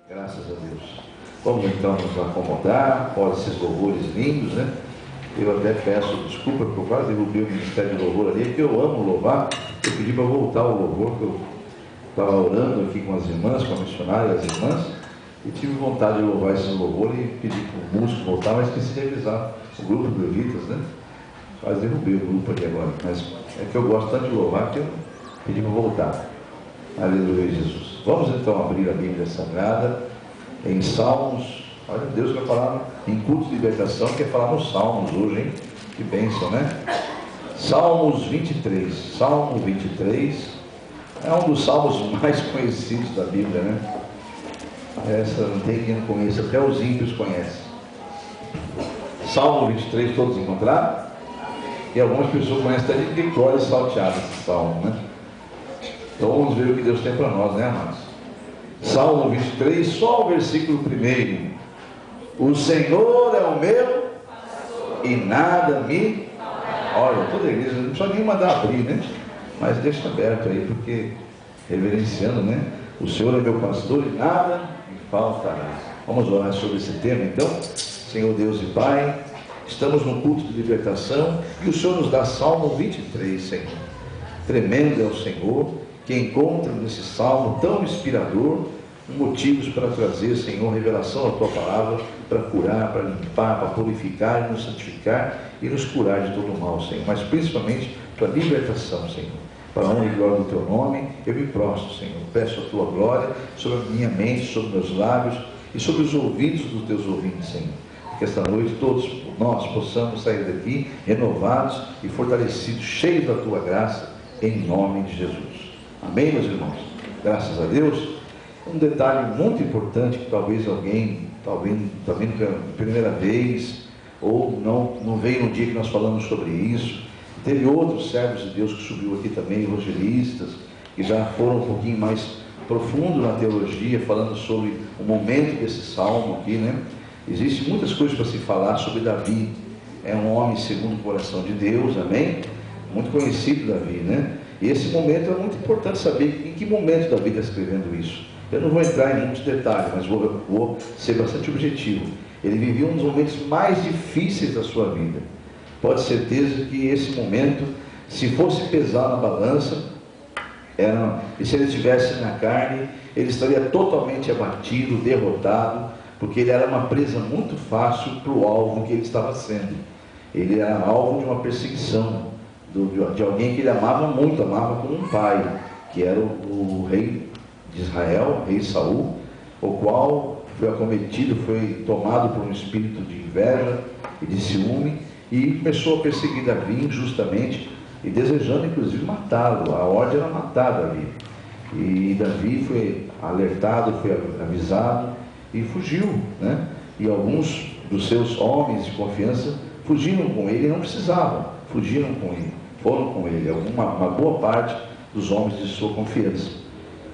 Graças a Deus. Vamos então nos acomodar após esses louvores lindos, né? Eu até peço desculpa porque eu quase derrubei o ministério de louvor ali, porque eu amo louvar. Eu pedi para voltar ao louvor, porque eu estava orando aqui com as irmãs, com a missionária e as irmãs, e tive vontade de louvar esse louvor e pedi para o músico voltar, mas esqueci de avisar o grupo de levitas, né? Quase derrubei o grupo ali agora, mas é que eu gosto tanto de louvar que eu pedi para voltar. Aleluia, Jesus. Vamos então abrir a Bíblia Sagrada em Salmos. Olha, Deus vai falar em culto de libertação, quer falar nos Salmos hoje, hein? Que bênção, né? Salmos 23. Salmo 23 é um dos salmos mais conhecidos da Bíblia, né? Essa não tem quem não conheça, até os ímpios conhecem. Salmo 23, todos encontraram? E algumas pessoas conhecem até de glória salteada esse salmo, né? Então vamos ver o que Deus tem para nós, né, amados? Salmo 23, só o versículo 1. O Senhor é o meu e nada me... Olha, toda a igreja, não precisa nem mandar abrir, né? Mas deixa aberto aí, porque reverenciando, né? O Senhor é meu pastor e nada me faltará. Vamos orar sobre esse tema, então. Senhor Deus e Pai, estamos no culto de libertação e o Senhor nos dá Salmo 23, Senhor. Tremendo é o Senhor, que encontra nesse salmo tão inspirador motivos para trazer, Senhor, revelação da Tua palavra, para curar, para limpar, para purificar, nos santificar e nos curar de todo o mal, Senhor, mas principalmente para a libertação, Senhor. Para a honra e glória do Teu nome, eu me prostro, Senhor, peço a Tua glória sobre a minha mente, sobre meus lábios e sobre os ouvidos dos Teus ouvintes, Senhor. Que esta noite todos nós possamos sair daqui renovados e fortalecidos, cheios da Tua graça, em nome de Jesus. Amém, meus irmãos? Graças a Deus. Um detalhe muito importante que talvez alguém, está vindo pela primeira vez, ou não veio no dia que nós falamos sobre isso. Teve outros servos de Deus que subiu aqui também, evangelistas, que já foram um pouquinho mais profundo na teologia, falando sobre o momento desse salmo aqui, né? Existem muitas coisas para se falar sobre Davi. É um homem segundo o coração de Deus, amém? Muito conhecido Davi, né? E esse momento é muito importante saber em que momento Davi está escrevendo isso. Eu não vou entrar em muitos detalhes, mas vou ser bastante objetivo. Ele vivia um dos momentos mais difíceis da sua vida. Pode ter certeza que esse momento, se fosse pesar na balança, e se ele estivesse na carne, ele estaria totalmente abatido, derrotado, porque ele era uma presa muito fácil para o alvo que ele estava sendo. Ele era alvo de uma perseguição, de alguém que ele amava muito, amava como um pai, que era o rei de Israel, rei Saul, o qual foi acometido, foi tomado por um espírito de inveja e de ciúme, e começou a perseguir Davi injustamente, e desejando inclusive matá-lo. A ordem era matar Davi, e Davi foi alertado, foi avisado, e fugiu, né? E alguns dos seus homens de confiança fugiram com ele, não precisavam, fugiram com ele, foram com ele, uma boa parte dos homens de sua confiança.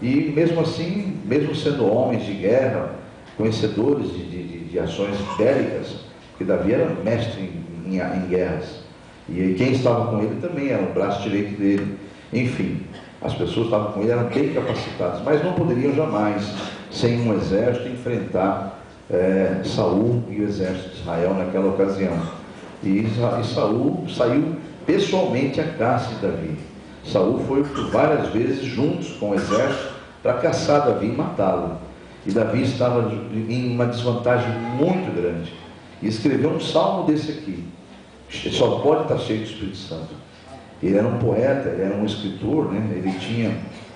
E mesmo assim, mesmo sendo homens de guerra, conhecedores de ações bélicas, porque Davi era mestre em guerras, e quem estava com ele também era o braço direito dele. Enfim, as pessoas que estavam com ele eram bem capacitadas, mas não poderiam jamais, sem um exército, enfrentar Saul e o exército de Israel naquela ocasião. E Saul saiu pessoalmente à caça de Davi. Saul foi por várias vezes juntos com o exército para caçar Davi e matá-lo. E Davi estava em uma desvantagem muito grande. E escreveu um salmo desse aqui. Só pode estar cheio do Espírito Santo. Ele era um poeta, ele era um escritor, né?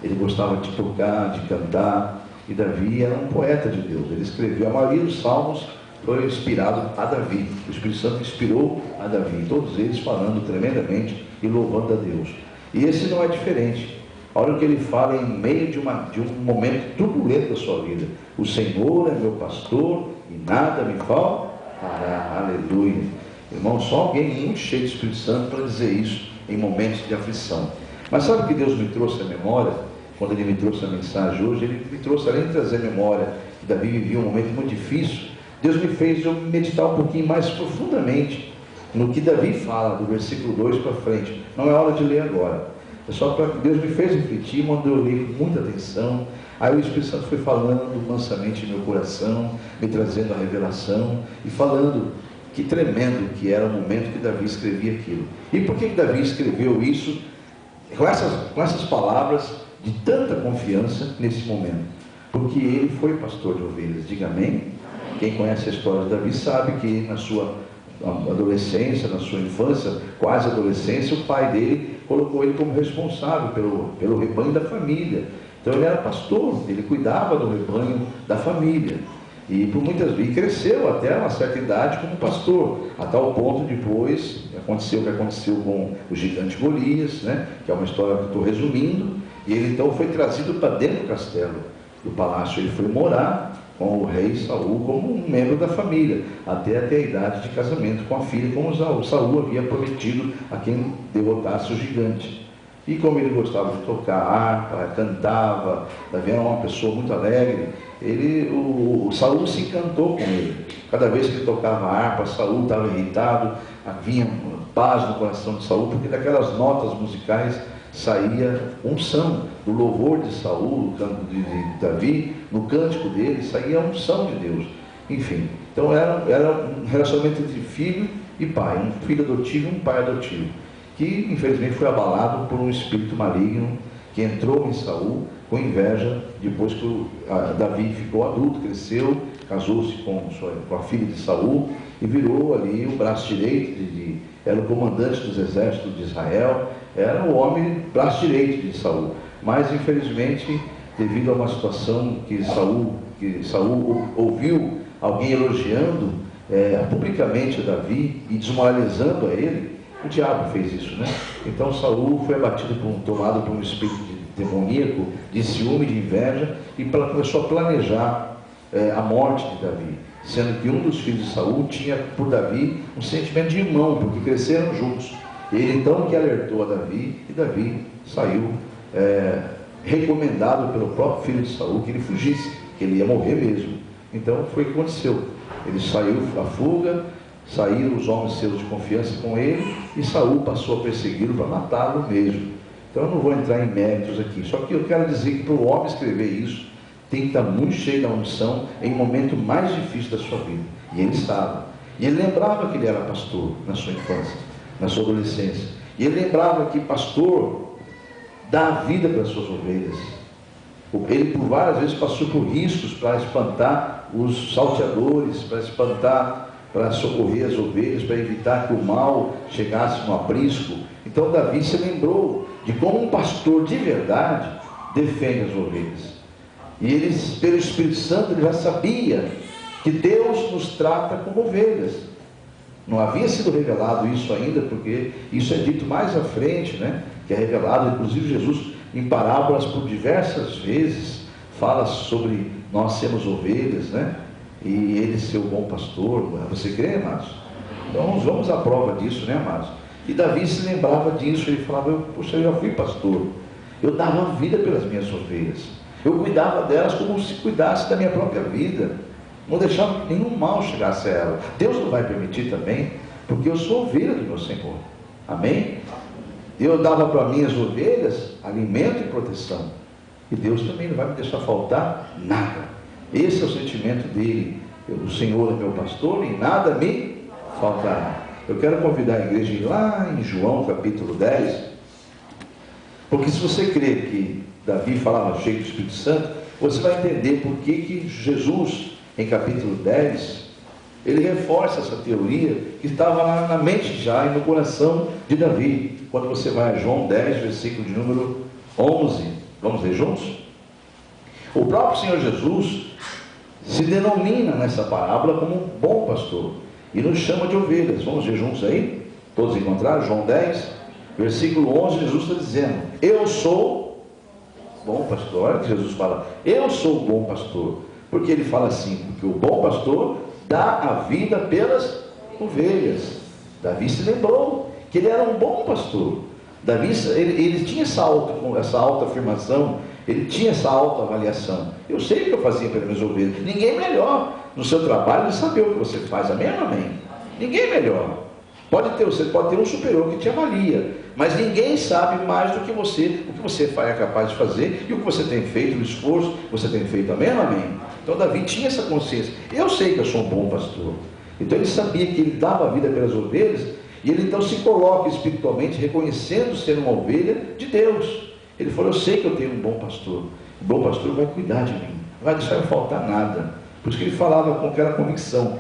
Ele gostava de tocar, de cantar. E Davi era um poeta de Deus. Ele escreveu, a maioria dos salmos foi inspirado a Davi. O Espírito Santo inspirou a Davi. Todos eles falando tremendamente e louvando a Deus. E esse não é diferente. Olha o que ele fala em meio de um momento turbulento da sua vida. O Senhor é meu pastor e nada me faltará. Aleluia. Irmão, só alguém muito cheio do Espírito Santo para dizer isso em momentos de aflição. Mas sabe o que Deus me trouxe à memória? Quando Ele me trouxe a mensagem hoje, Ele me trouxe, além de trazer a memória que Davi vivia um momento muito difícil, Deus me fez eu meditar um pouquinho mais profundamente no que Davi fala, do versículo 2 para frente. Não é hora de ler agora, É só para que Deus me fez refletir, mandou eu ler com muita atenção. Aí o Espírito Santo foi falando mansamente em meu coração, me trazendo a revelação e falando que tremendo que era o momento que Davi escrevia aquilo. E por que Davi escreveu isso com essas palavras de tanta confiança nesse momento? Porque ele foi pastor de ovelhas. Diga amém? Quem conhece a história de Davi sabe que na sua adolescência, na sua infância, quase adolescência, o pai dele colocou ele como responsável pelo rebanho da família. Então ele era pastor, ele cuidava do rebanho da família. E por muitas vezes cresceu até uma certa idade como pastor, a tal ponto depois aconteceu o que aconteceu com o gigante Golias, né? Que é uma história que eu estou resumindo. E ele então foi trazido para dentro do castelo, do palácio. Ele foi morar com o rei Saul como um membro da família, até a idade de casamento com a filha, como Saul havia prometido a quem derrotasse o gigante. E como ele gostava de tocar harpa, cantava, Davi era uma pessoa muito alegre, o Saul se encantou com ele. Cada vez que ele tocava harpa, Saul estava irritado, havia paz no coração de Saul, porque daquelas notas musicais saía unção, do louvor de Saul, do canto de Davi, no cântico dele, saía a unção de Deus. Enfim, então era um relacionamento entre filho e pai, um filho adotivo e um pai adotivo, que infelizmente foi abalado por um espírito maligno que entrou em Saul com inveja, depois que Davi ficou adulto, cresceu, casou-se com a filha de Saul e virou ali o braço direito, era o comandante dos exércitos de Israel, era o homem braço direito de Saul. Mas infelizmente, devido a uma situação que Saul ouviu alguém elogiando publicamente a Davi e desmoralizando a ele, o diabo fez isso, né? Então Saul foi abatido tomado por um espírito demoníaco, de ciúme, de inveja, e começou a planejar a morte de Davi, sendo que um dos filhos de Saul tinha por Davi um sentimento de irmão, porque cresceram juntos. Ele então que alertou a Davi, e Davi saiu recomendado pelo próprio filho de Saul que ele fugisse, que ele ia morrer mesmo. Então foi o que aconteceu. Ele saiu à fuga, saíram os homens seus de confiança com ele, e Saul passou a persegui-lo para matá-lo mesmo. Então eu não vou entrar em méritos aqui, só que eu quero dizer que para o homem escrever isso, tem que estar muito cheio da unção em um momento mais difícil da sua vida. E ele estava. E ele lembrava que ele era pastor na sua infância, na sua adolescência. E ele lembrava que pastor dá a vida para as suas ovelhas. Ele por várias vezes passou por riscos para espantar os salteadores, para socorrer as ovelhas, para evitar que o mal chegasse no aprisco. Então Davi se lembrou de como um pastor de verdade defende as ovelhas. E ele, pelo Espírito Santo, ele já sabia que Deus nos trata como ovelhas. Não havia sido revelado isso ainda, porque isso é dito mais à frente, né? Que é revelado, inclusive Jesus, em parábolas por diversas vezes, fala sobre nós sermos ovelhas, né? E ele ser o bom pastor. Você crê, amados? Então vamos à prova disso, né, amados? E Davi se lembrava disso, ele falava, poxa, eu já fui pastor, eu dava vida pelas minhas ovelhas, eu cuidava delas como se cuidasse da minha própria vida, não deixava que nenhum mal chegasse a ela. Deus não vai permitir também, porque eu sou ovelha do meu Senhor, amém? Eu dava para minhas ovelhas alimento e proteção, e Deus também não vai me deixar faltar nada. Esse é o sentimento dele, o Senhor é meu pastor e nada me faltará. Eu quero convidar a igreja a ir lá em João capítulo 10, porque se você crê que Davi falava cheio do Espírito Santo, você vai entender por que Jesus, em capítulo 10, ele reforça essa teoria que estava lá na mente já e no coração de Davi. Quando você vai a João 10, versículo de número 11, vamos ler juntos? O próprio Senhor Jesus se denomina nessa parábola como um bom pastor e nos chama de ovelhas. Vamos ver juntos aí? Todos encontraram? João 10, versículo 11, Jesus está dizendo, eu sou bom pastor. Olha que Jesus fala, eu sou o bom pastor. Porque ele fala assim, porque o bom pastor dá a vida pelas ovelhas. Davi se lembrou que ele era um bom pastor. Davi, ele tinha essa autoafirmação, ele tinha essa autoavaliação. Eu sei o que eu fazia pelas minhas ovelhas. Ninguém melhor no seu trabalho de saber o que você faz. Amém ou amém? Ninguém melhor. Você pode ter um superior que te avalia, mas ninguém sabe mais do que você, o que você é capaz de fazer e o que você tem feito, o esforço que você tem feito. Amém ou amém? Então Davi tinha essa consciência. Eu sei que eu sou um bom pastor. Então ele sabia que ele dava a vida pelas ovelhas, e ele então se coloca espiritualmente reconhecendo ser uma ovelha de Deus. Ele falou: eu sei que eu tenho um bom pastor. O bom pastor vai cuidar de mim, não vai deixar eu faltar nada. Por isso que ele falava com aquela convicção: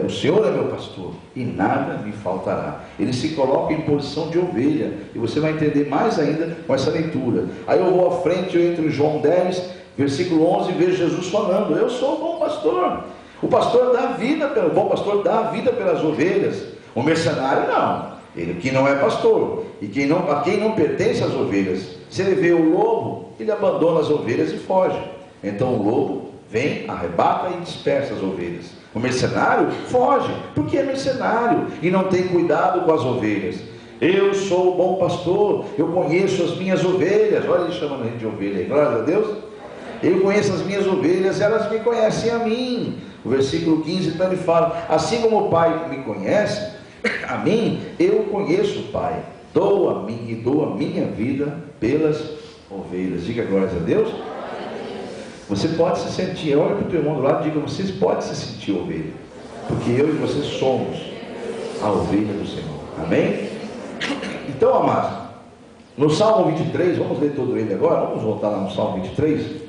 o Senhor é meu pastor e nada me faltará. Ele se coloca em posição de ovelha, e você vai entender mais ainda com essa leitura. Aí eu vou à frente, eu entro em João 10, versículo 11, e vejo Jesus falando: eu sou o bom pastor. O pastor dá vida, o bom pastor dá a vida pelas ovelhas. O mercenário não, ele que não é pastor, e a quem não pertence às ovelhas, se ele vê o lobo, ele abandona as ovelhas e foge. Então o lobo vem, arrebata e dispersa as ovelhas. O mercenário foge, porque é mercenário e não tem cuidado com as ovelhas. Eu sou o bom pastor, eu conheço as minhas ovelhas. Olha ele chamando a gente de ovelha aí, glória a Deus. Eu conheço as minhas ovelhas, elas me conhecem a mim. O versículo 15 então ele fala: assim como o Pai me conhece a mim, eu conheço o Pai, dou a minha vida pelas ovelhas. Diga glória a Deus. Você pode se sentir, olha para o teu irmão do lado e diga: vocês podem se sentir ovelha, porque eu e você somos a ovelha do Senhor. Amém? Então, amados, no Salmo 23, vamos ler todo ele agora, vamos voltar lá no Salmo 23.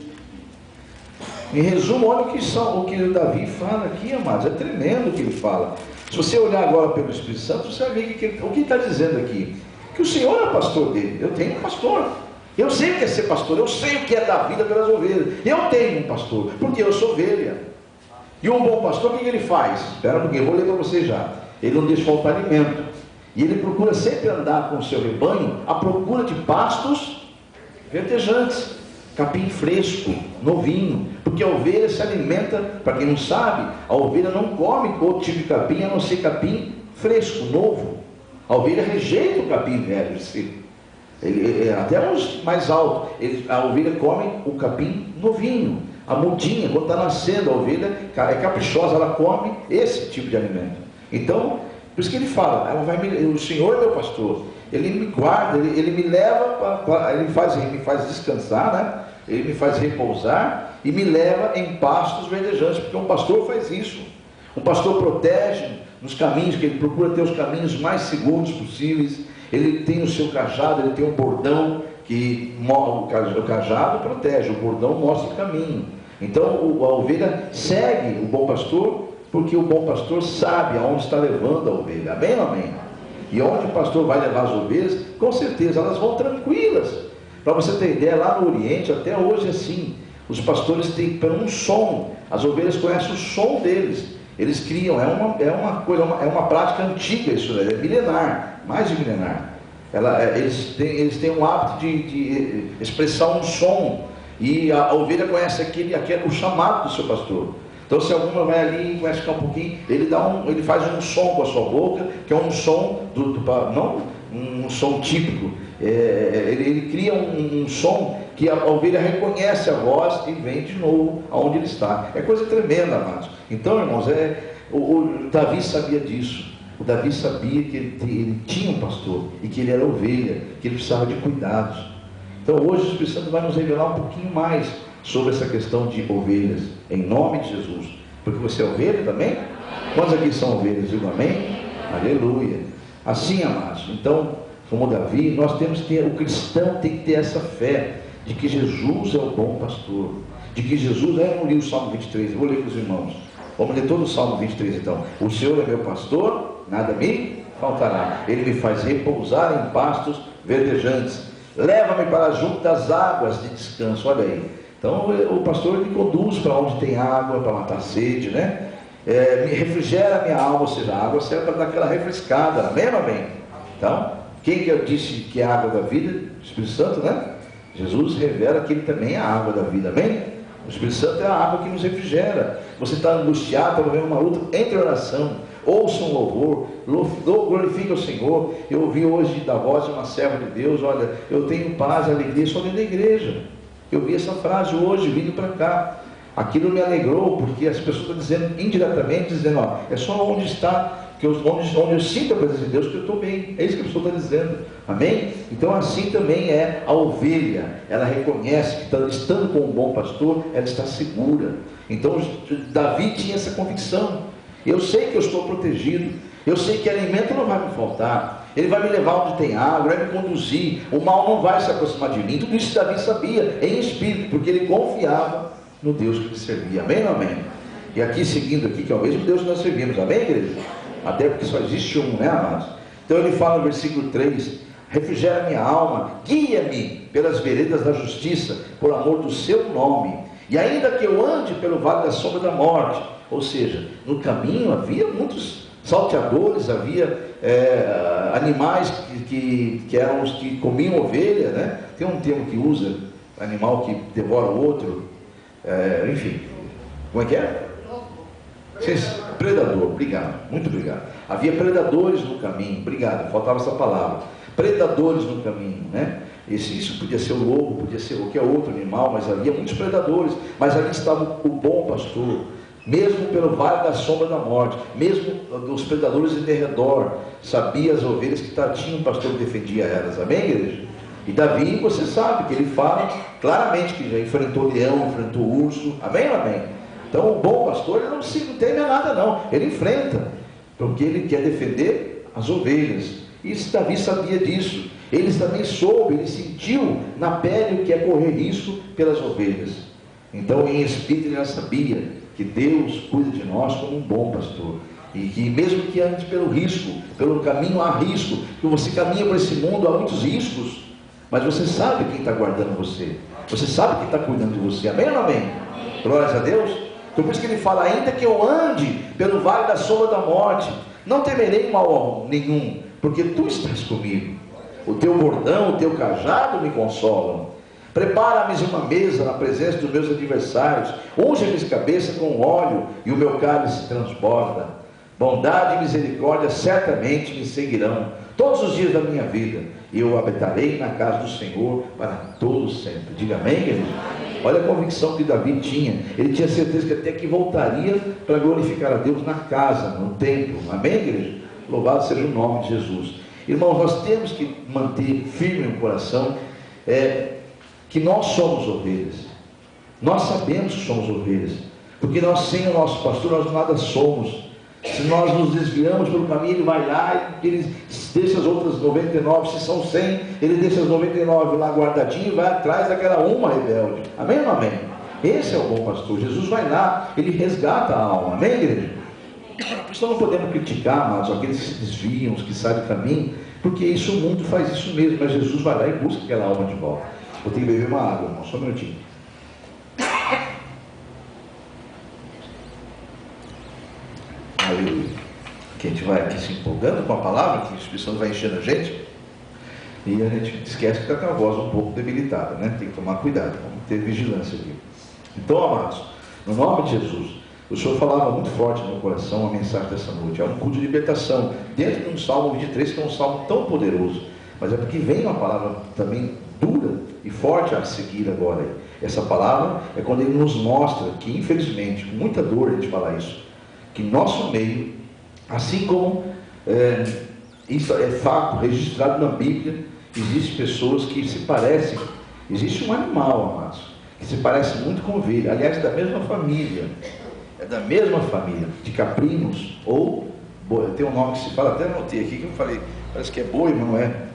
Em resumo, olha o que o Davi fala aqui, amados, é tremendo o que ele fala. Se você olhar agora pelo Espírito Santo, você vai ver o que ele está dizendo aqui: que o Senhor é pastor dele. Eu tenho um pastor, eu sei o que é ser pastor, eu sei o que é dar vida pelas ovelhas. Eu tenho um pastor, porque eu sou ovelha. E um bom pastor, o que ele faz? Espera um pouquinho, eu vou ler para você já. Ele não deixa faltar alimento, e ele procura sempre andar com o seu rebanho à procura de pastos verdejantes, capim fresco, novinho, porque a ovelha se alimenta. Para quem não sabe, a ovelha não come outro tipo de capim a não ser capim fresco, novo. A ovelha rejeita o capim velho, até uns mais altos. A ovelha come o capim novinho. A mudinha, quando está nascendo, a ovelha é caprichosa, ela come esse tipo de alimento. Então, por isso que ele fala: o Senhor é meu pastor, ele me guarda, ele me leva, ele me faz descansar, né? Ele me faz repousar e me leva em pastos verdejantes, porque um pastor faz isso. Um pastor protege nos caminhos, que ele procura ter os caminhos mais seguros possíveis. Ele tem o seu cajado, ele tem um bordão, que o cajado protege, o bordão mostra o caminho. Então a ovelha segue o bom pastor, porque o bom pastor sabe aonde está levando a ovelha. Amém ou amém? E onde o pastor vai levar as ovelhas, com certeza elas vão tranquilas. Para você ter ideia, lá no Oriente, até hoje assim, os pastores têm um som, as ovelhas conhecem o som deles, eles criam, é uma prática antiga isso, é milenar, mais de milenar. Eles têm um hábito de expressar um som, e a ovelha conhece o chamado do seu pastor. Então, se alguma vai ali e começa a ficar um pouquinho, ele faz um som com a sua boca, que é um som não um som típico. Ele cria um som que a ovelha reconhece a voz e vem de novo aonde ele está. É coisa tremenda, amados. Então, irmãos, o Davi sabia disso. O Davi sabia que ele tinha um pastor e que ele era ovelha, que ele precisava de cuidados. Então hoje o Espírito Santo vai nos revelar um pouquinho mais sobre essa questão de ovelhas, em nome de Jesus. Porque você é ovelha também? Quantos aqui são ovelhas? Digo amém? Aleluia. Assim, amados, então, como Davi, nós temos que ter, o cristão tem que ter essa fé de que Jesus é o bom pastor, de que Jesus, eu não li o Salmo 23, eu vou ler com os irmãos, vamos ler todo o Salmo 23 então. O Senhor é meu pastor, nada me faltará, ele me faz repousar em pastos verdejantes, leva-me para junto das águas de descanso. Olha aí, então o pastor ele conduz para onde tem água, para matar a sede, né? Me refrigera a minha alma, ou seja, a água serve para dar aquela refrescada, amém ou amém? Então, quem que eu disse que é a água da vida? O Espírito Santo, né? Jesus revela que ele também é a água da vida, amém? O Espírito Santo é a água que nos refrigera. Você está angustiado, está vivendo uma luta, entre oração, ouça um louvor, glorifique o Senhor. Eu ouvi hoje da voz de uma serva de Deus: olha, eu tenho paz e alegria só dentro da igreja. Eu vi essa frase hoje, vindo para cá. Aquilo me alegrou, porque as pessoas estão dizendo, indiretamente, dizendo, ó, é só onde está onde eu sinto a presença de Deus, que eu estou bem. É isso que a pessoa está dizendo. Amém? Então assim também é a ovelha. Ela reconhece que estando com um bom pastor, ela está segura. Então Davi tinha essa convicção. Eu sei que eu estou protegido. Eu sei que alimento não vai me faltar. Ele vai me levar onde tem água, vai me conduzir. O mal não vai se aproximar de mim. Tudo isso Davi sabia em espírito, porque ele confiava no Deus que ele servia. Amém ou amém? E aqui, seguindo aqui, que é o mesmo Deus que nós servimos. Amém, igreja? Até porque só existe um, né, amados? Então ele fala no versículo 3: refrigera minha alma, guia-me pelas veredas da justiça, por amor do seu nome. E ainda que eu ande pelo vale da sombra da morte. Ou seja, no caminho havia muitos salteadores, havia animais que eram os que comiam ovelha, né? Tem um termo que usa, animal que devora o outro, enfim, como é que é? Predador, obrigado, muito obrigado. Havia predadores no caminho, obrigado, faltava essa palavra. Predadores no caminho, né? Isso podia ser o lobo, podia ser qualquer outro animal, mas havia muitos predadores. Mas ali estava o bom pastor, mesmo pelo vale da sombra da morte, mesmo os predadores em redor, sabia as ovelhas que tinha um pastor que defendia elas. Amém, igreja? E Davi, você sabe que ele fala claramente que já enfrentou leão, enfrentou urso. Amém ou amém? Então o bom pastor, ele não teme a nada não, ele enfrenta, porque ele quer defender as ovelhas. E Davi sabia disso. Ele também soube, ele sentiu na pele o que é correr risco pelas ovelhas. Então em espírito ele já sabia que Deus cuida de nós como um bom pastor. E que mesmo que ande pelo risco, pelo caminho há risco, que você caminha por esse mundo, há muitos riscos, mas você sabe quem está guardando você, você sabe quem está cuidando de você. Amém ou não amém? Glórias a Deus. Então por isso que ele fala: ainda que eu ande pelo vale da sombra da morte, não temerei mal nenhum, porque tu estás comigo. O teu bordão, o teu cajado me consolam. Prepara-me uma mesa na presença dos meus adversários, unge a minha cabeça com óleo e o meu cálice transborda. Bondade e misericórdia certamente me seguirão todos os dias da minha vida, e eu habitarei na casa do Senhor para todo sempre. Diga amém, igreja? Olha a convicção que Davi tinha. Ele tinha certeza que até que voltaria para glorificar a Deus na casa, no templo. Amém, igreja? Louvado seja o nome de Jesus. Irmãos, nós temos que manter firme no coração que nós somos ovelhas. Nós sabemos que somos ovelhas, porque nós, sem o nosso pastor, nós nada somos. Se nós nos desviamos pelo caminho, ele vai lá e ele deixa as outras 99, se são 100, ele deixa as 99 lá guardadinho e vai atrás daquela uma rebelde. Amém ou não amém? Esse é o bom pastor. Jesus vai lá, ele resgata a alma. Amém, igreja? Por isso não podemos criticar, mas aqueles que se desviam, os que saem do caminho, porque isso, o mundo faz isso mesmo, mas Jesus vai lá e busca aquela alma de volta. Eu tenho que beber uma água, irmão, só um minutinho. Aleluia. Que a gente vai aqui se empolgando com a palavra, que o Espírito Santo vai enchendo a gente, e a gente esquece que está com a voz um pouco debilitada, né? Tem que tomar cuidado, vamos ter vigilância aqui. Então, amados, no nome de Jesus, o Senhor falava muito forte no meu coração a mensagem dessa noite. É um culto de libertação, dentro de um Salmo 23, que é um salmo tão poderoso, mas é porque vem uma palavra também dura e forte a seguir agora. Essa palavra é quando ele nos mostra que, infelizmente, com muita dor a gente falar isso, que em nosso meio, assim como isso é fato registrado na Bíblia, existem pessoas que se parecem, existe um animal, amados, que se parece muito com ovelha, aliás, da mesma família, de caprinos ou boi. Tem um nome que se fala, até anotei aqui que eu falei, parece que é boi, mas não é.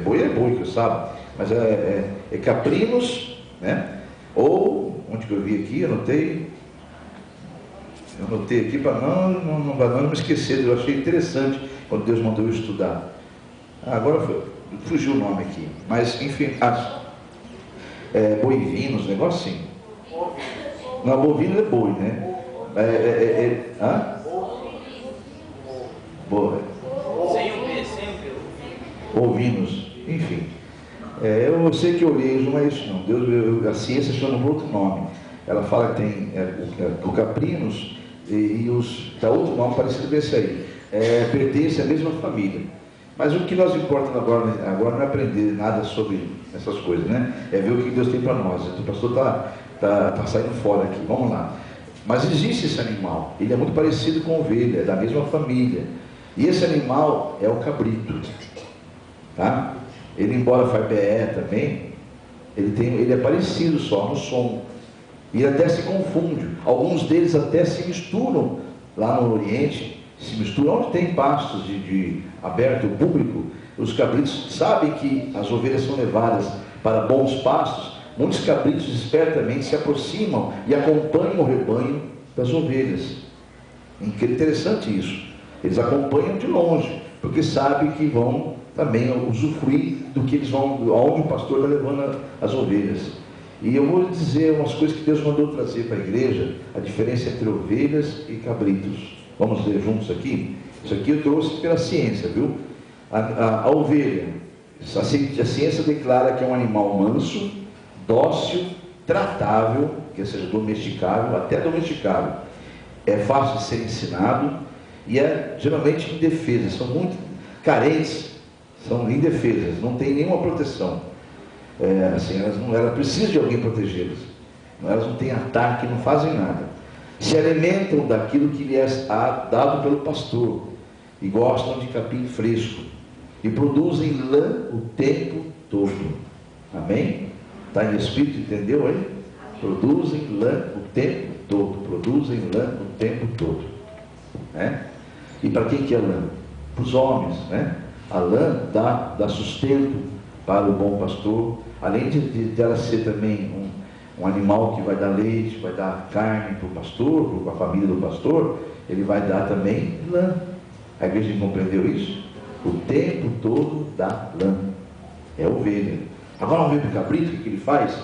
Boi, que eu sabe, mas é caprinos, né? Ou, onde que eu vi aqui, eu anotei aqui para não me esquecer, eu achei interessante quando Deus mandou eu estudar. Agora fugiu o nome aqui, mas enfim, boivinos, negócio assim. Não, bovino é boi, né? Ovinos, enfim. Eu sei que orelhas não é isso não. A ciência chama por outro nome. Ela fala que tem o caprinos e os dá outro nome parecido com esse aí. Pertence à mesma família. Mas o que nós importa agora não é aprender nada sobre essas coisas, né? É ver o que Deus tem para nós. O pastor está saindo fora aqui. Vamos lá. Mas existe esse animal, ele é muito parecido com a ovelha, é da mesma família. E esse animal é o cabrito, tá? Ele, embora faz PE também, ele é parecido só no som. E até se confunde. Alguns deles até se misturam lá no Oriente, se misturam onde tem pastos de aberto público. Os cabritos sabem que as ovelhas são levadas para bons pastos. Muitos cabritos espertamente se aproximam e acompanham o rebanho das ovelhas. Interessante isso. Eles acompanham de longe, porque sabem que vão também usufruir do que eles vão, aonde o pastor está levando as ovelhas. E eu vou dizer umas coisas que Deus mandou trazer para a igreja, a diferença entre ovelhas e cabritos. Vamos ler juntos aqui? Isso aqui eu trouxe pela ciência, viu? A ovelha, a ciência declara que é um animal manso, dócil, tratável, que seja domesticável, até domesticável. É fácil de ser ensinado e é geralmente indefesa. São muito carentes, são indefesas, não tem nenhuma proteção. Elas precisam de alguém protegê-las. Elas não têm ataque, não fazem nada. Se alimentam daquilo que lhe é dado pelo pastor e gostam de capim fresco e produzem lã o tempo todo. Amém? Está em espírito, entendeu aí? Produzem lã o tempo todo. Produzem lã o tempo todo. Né? E para quem que é lã? Para os homens, né? A lã dá sustento para o bom pastor, além de ela ser também um animal que vai dar leite, vai dar carne para o pastor, para a família do pastor, ele vai dar também lã. A igreja compreendeu isso? O tempo todo dá lã. É ovelha. Agora vamos ver para o cabrito, o que ele faz?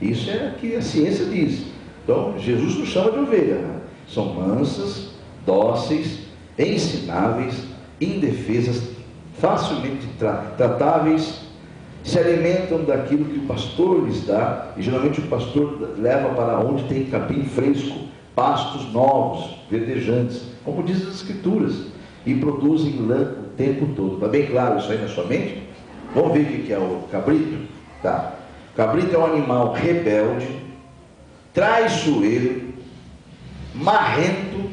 Isso é o que a ciência diz. Então, Jesus nos chama de ovelha, né? São mansas, dóceis, ensináveis, indefesas, facilmente tratáveis, se alimentam daquilo que o pastor lhes dá, e geralmente o pastor leva para onde tem capim fresco, pastos novos, verdejantes, como diz as escrituras, e produzem lã o tempo todo. Está bem claro isso aí na sua mente? Vamos ver o que é o cabrito? Tá. O cabrito é um animal rebelde, traiçoeiro, marrento,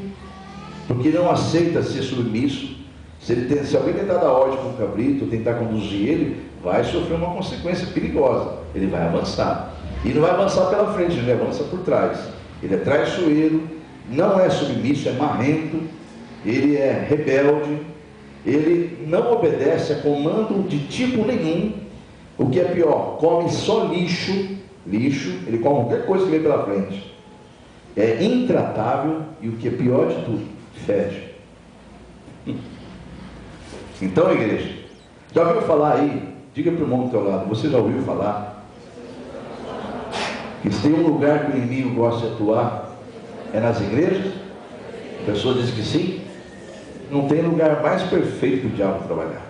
porque não aceita ser submisso. Se alguém tentar dar ordem para o cabrito, tentar conduzir ele, vai sofrer uma consequência perigosa. Ele vai avançar. E não vai avançar pela frente, ele avança por trás. Ele é traiçoeiro, não é submisso, é marrento, ele é rebelde, ele não obedece a comando de tipo nenhum. O que é pior, come só lixo, ele come qualquer coisa que vem pela frente. É intratável e o que é pior de tudo, fede. Então, igreja, já ouviu falar aí? Diga para o irmão do teu lado, você já ouviu falar que se tem um lugar que o inimigo gosta de atuar, é nas igrejas? A pessoa diz que sim. Não tem lugar mais perfeito que o diabo trabalhar.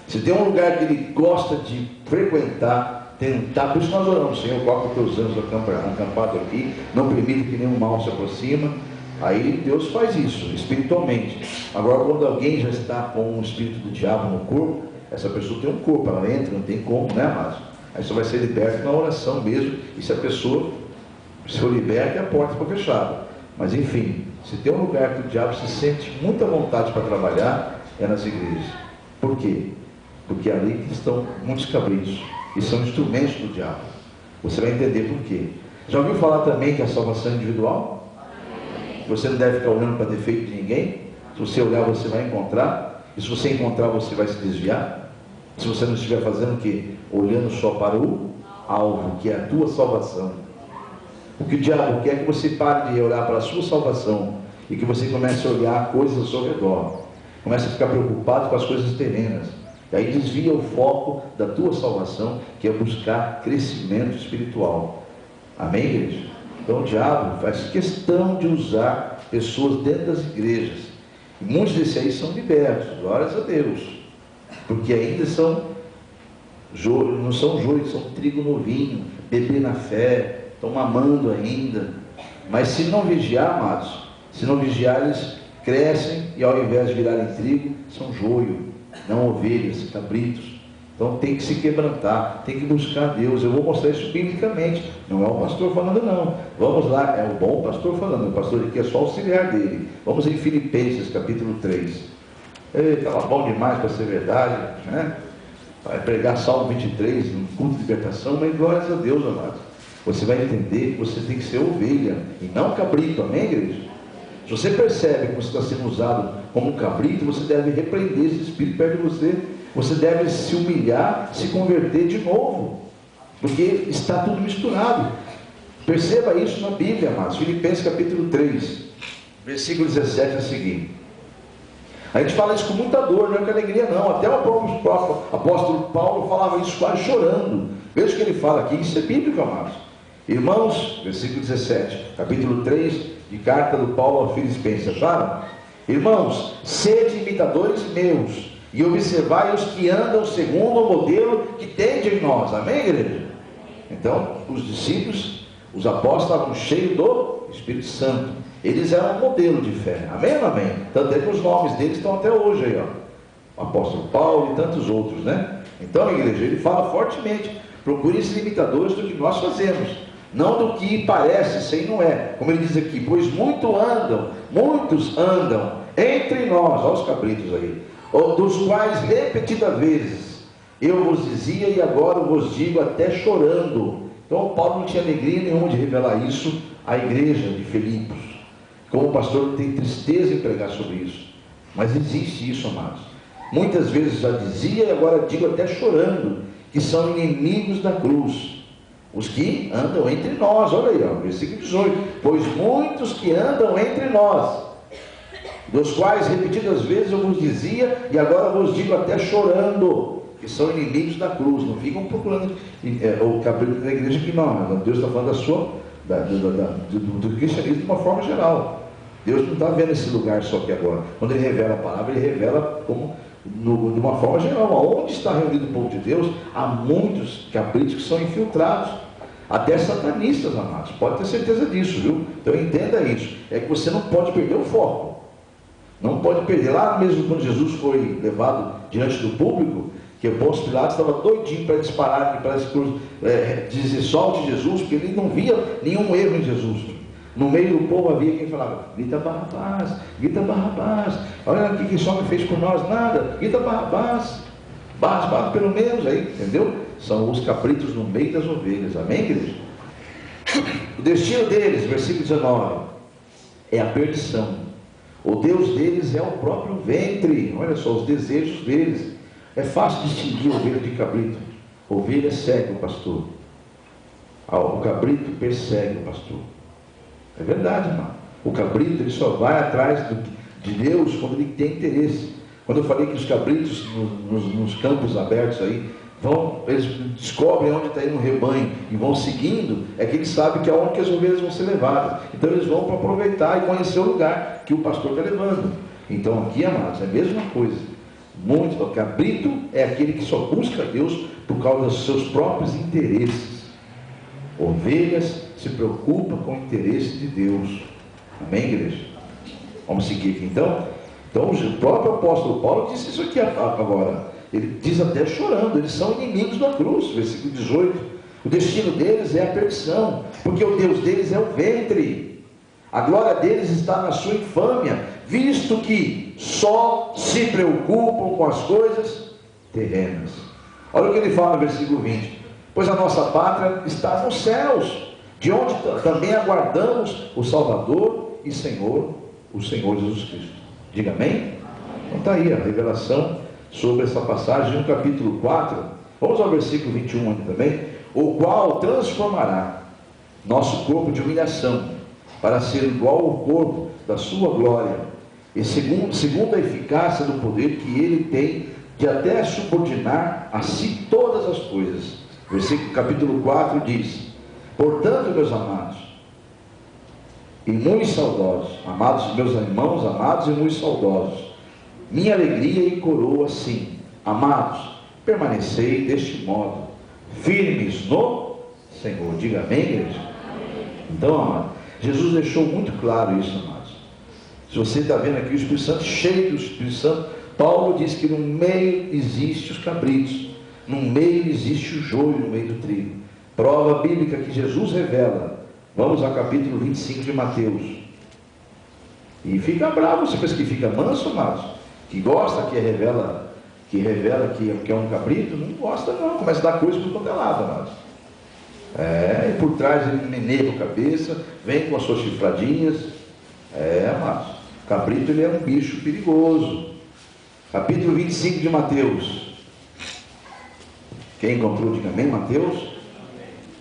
Se tem um lugar que ele gosta de frequentar, tentar, por isso nós oramos: Senhor, coloca os teus anjos acampados aqui, não permita que nenhum mal se aproxima. Aí Deus faz isso, espiritualmente. Agora, quando alguém já está com o espírito do diabo no corpo, essa pessoa tem um corpo, ela entra, não tem como, né, amados? Aí só vai ser liberto na oração mesmo, e se a pessoa se for liberta, a porta ficou fechada. Mas enfim, se tem um lugar que o diabo se sente muita vontade para trabalhar, é nas igrejas. Por quê? Porque é ali que estão muitos cabritos, e são instrumentos do diabo. Você vai entender por quê. Já ouviu falar também que a salvação é individual? Você não deve ficar olhando para defeito de ninguém. Se você olhar, você vai encontrar. E se você encontrar, você vai se desviar. Se você não estiver fazendo o quê? Olhando só para o alvo, que é a tua salvação. O que o diabo quer é que você pare de olhar para a sua salvação e que você comece a olhar coisas ao seu redor. Comece a ficar preocupado com as coisas terrenas. E aí desvia o foco da tua salvação, que é buscar crescimento espiritual. Amém, igreja? Então o diabo faz questão de usar pessoas dentro das igrejas. E muitos desses aí são libertos, glórias a Deus. Porque ainda não são joio, são trigo novinho, bebê na fé, estão mamando ainda. Mas se não vigiar, amados, se não vigiar, eles crescem e ao invés de virarem trigo, são joio, não ovelhas, cabritos. Então tem que se quebrantar, tem que buscar Deus. Eu vou mostrar isso biblicamente. Não é o pastor falando, não. Vamos lá, é o bom pastor falando. O pastor aqui é só auxiliar dele. Vamos em Filipenses capítulo 3. Estava bom demais para ser verdade, né? Vai pregar Salmo 23, um culto de libertação, mas glórias a Deus, amado. Você vai entender que você tem que ser ovelha e não cabrito, amém, igreja? Se você percebe que você está sendo usado como um cabrito, você deve repreender esse espírito perto de você. Você deve se humilhar, se converter de novo, porque está tudo misturado. Perceba isso na Bíblia, amados. Filipenses capítulo 3, versículo 17 é o seguinte. A gente fala isso com muita dor, não é com alegria não. Até o próprio apóstolo Paulo falava isso quase chorando. Veja o que ele fala aqui, isso é bíblico, amados. Irmãos, versículo 17, capítulo 3 de carta do Paulo aos Filipenses, fala: irmãos, sede imitadores meus, e observai os que andam segundo o modelo que tende em nós, amém, igreja? Então, os discípulos, os apóstolos estavam cheios do Espírito Santo, eles eram um modelo de fé, amém ou amém? Tanto é que os nomes deles estão até hoje aí, ó, o apóstolo Paulo e tantos outros, né? Então, igreja, ele fala fortemente: procure ser imitadores do que nós fazemos, não do que parece ser e não é, como ele diz aqui, pois muitos andam entre nós, olha os cabritos aí, dos quais repetidas vezes eu vos dizia e agora vos digo até chorando. Então Paulo não tinha alegria nenhuma de revelar isso à igreja de Filipos. Como pastor tem tristeza em pregar sobre isso, mas existe isso, amados. Muitas vezes já dizia e agora digo até chorando, que são inimigos da cruz, os que andam entre nós. Olha aí, ó, versículo 18, pois muitos que andam entre nós, dos quais repetidas vezes eu vos dizia e agora vos digo até chorando, que são inimigos da cruz. Não ficam procurando o cabrito da igreja que não. Deus está falando do cristianismo de uma forma geral. Deus não está vendo esse lugar só que agora. Quando ele revela a palavra, ele revela como de uma forma geral. Onde está reunido o povo de Deus, há muitos cabritos que são infiltrados, até satanistas, amados. Pode ter certeza disso, viu? Então entenda isso. É que você não pode perder o foco. Não pode perder. Lá mesmo quando Jesus foi levado diante do público, que o Pôncio Pilatos estava doidinho para disparar, para dizer solte Jesus, porque ele não via nenhum erro em Jesus. No meio do povo havia quem falava: grita Barrabás, grita Barrabás, olha aqui que esse homem fez por nós, nada, grita Barrabás, Barrabás pelo menos, aí, entendeu? São os cabritos no meio das ovelhas, amém, igreja? O destino deles, versículo 19, é a perdição. O Deus deles é o próprio ventre. Olha só, os desejos deles. É fácil distinguir ovelha de cabrito. Ovelha segue o pastor, o cabrito persegue o pastor. É verdade, irmão. O cabrito ele só vai atrás de Deus quando ele tem interesse. Quando eu falei que os cabritos nos campos abertos aí eles descobrem onde está indo o rebanho e vão seguindo, é que eles sabem que é onde que as ovelhas vão ser levadas. Então eles vão para aproveitar e conhecer o lugar que o pastor está levando. Então aqui, amados, é a mesma coisa. O cabrito é aquele que só busca Deus por causa dos seus próprios interesses. Ovelhas se preocupam com o interesse de Deus. Amém, igreja? Vamos seguir aqui então. Então o próprio apóstolo Paulo disse isso aqui agora. Ele diz até chorando: eles são inimigos da cruz, versículo 18. O destino deles é a perdição, porque o Deus deles é o ventre. A glória deles está na sua infâmia, visto que só se preocupam com as coisas terrenas. Olha o que ele fala no versículo 20: pois a nossa pátria está nos céus, de onde também aguardamos o Salvador e Senhor, o Senhor Jesus Cristo. Diga amém? Então está aí a revelação sobre essa passagem no capítulo 4. Vamos ao versículo 21 aqui também. O qual transformará nosso corpo de humilhação para ser igual ao corpo da sua glória, e segundo a eficácia do poder que ele tem de até subordinar a si todas as coisas. Capítulo 4 diz: portanto, meus amados e muito saudosos, amados meus irmãos, amados e muito saudosos, minha alegria e coroa, sim, amados, permanecei deste modo, firmes no Senhor. Diga amém, igreja? Então, amado, Jesus deixou muito claro isso, amados. Se você está vendo aqui o Espírito Santo, cheio do Espírito Santo, Paulo diz que no meio existe os cabritos, no meio existe o joio no meio do trigo. Prova bíblica que Jesus revela. Vamos ao capítulo 25 de Mateus. E fica bravo, você pensa que fica manso, amados? Que gosta, que revela que é um cabrito? Não gosta não, começa a dar coisa por todo lado, amados. E por trás ele meneia a cabeça, vem com as suas chifradinhas. Amados, o cabrito ele é um bicho perigoso. Capítulo 25 de Mateus. Quem encontrou, diga amém, Mateus?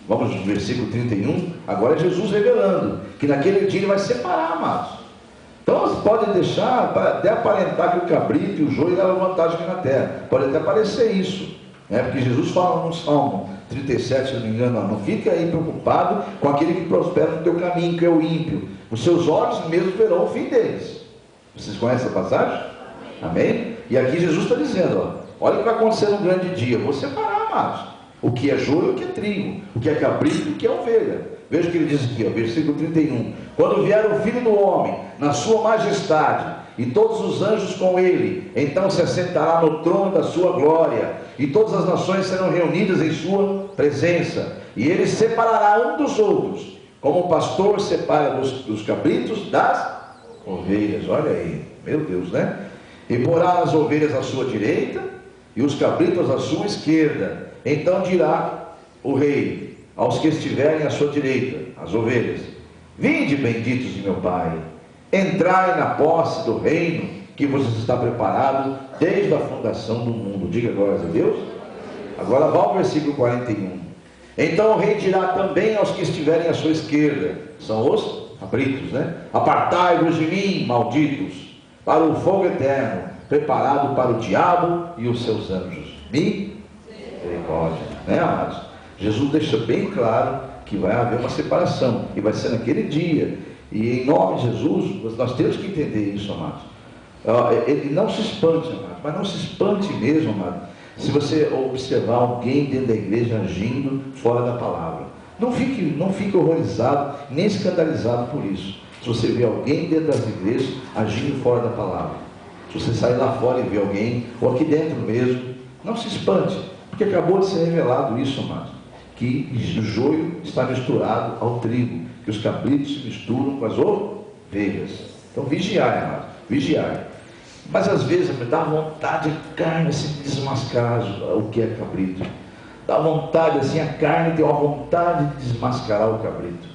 Vamos no versículo 31. Agora é Jesus revelando que naquele dia ele vai separar, amados. Então você pode deixar, até aparentar que o cabrito e o joio levam vantagem aqui na terra. Pode até parecer isso, porque Jesus fala no Salmo 37, se não me engano, não fica aí preocupado com aquele que prospera no teu caminho, que é o ímpio. Os seus olhos mesmo verão o fim deles. Vocês conhecem essa passagem? Amém? E aqui Jesus está dizendo, olha o que vai acontecer no grande dia. Vou separar, amados, o que é joio e o que é trigo, o que é cabrito e o que é ovelha. Veja o que ele diz aqui, versículo 31. Quando vier o Filho do Homem, na sua majestade, e todos os anjos com ele, então se assentará no trono da sua glória, e todas as nações serão reunidas em sua presença, e ele separará um dos outros, como o pastor separa dos cabritos das ovelhas. Olha aí, meu Deus, né? E porá as ovelhas à sua direita, e os cabritos à sua esquerda. Então dirá o rei aos que estiverem à sua direita, as ovelhas: vinde, benditos de meu Pai, entrai na posse do reino que vos está preparado desde a fundação do mundo. Diga glórias a Deus. Agora vá ao versículo 41. Então o rei dirá também aos que estiverem à sua esquerda, são os cabritos, né? Apartai-vos de mim, malditos, para o fogo eterno, preparado para o diabo e os seus anjos. Misericórdia, né, amados? Jesus deixa bem claro que vai haver uma separação, e vai ser naquele dia. E em nome de Jesus, nós temos que entender isso, amados. Ele não se espante, amados, mas não se espante mesmo, amado, se você observar alguém dentro da igreja agindo fora da palavra. Não fique horrorizado, nem escandalizado por isso. Se você vê alguém dentro das igrejas agindo fora da palavra, se você sair lá fora e ver alguém, ou aqui dentro mesmo, não se espante, porque acabou de ser revelado isso, amados, que o joio está misturado ao trigo, que os cabritos se misturam com as ovelhas. Então vigiai, amados, vigiai. Mas às vezes me dá vontade a carne assim, desmascarar o que é cabrito. Dá vontade assim, a carne tem uma vontade de desmascarar o cabrito.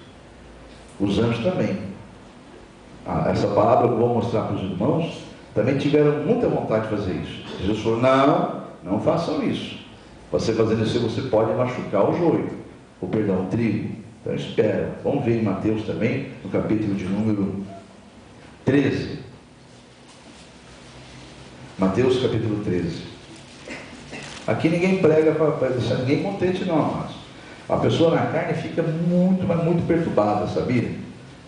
Os anjos também. Essa palavra que eu vou mostrar para os irmãos, também tiveram muita vontade de fazer isso. Jesus falou: não façam isso. Você fazendo isso, você pode machucar o joio, o trigo. Então espera. Vamos ver em Mateus também, no capítulo de número 13. Mateus capítulo 13. Aqui ninguém prega para deixar ninguém contente não, amados. A pessoa na carne fica muito, mas muito perturbada, sabia?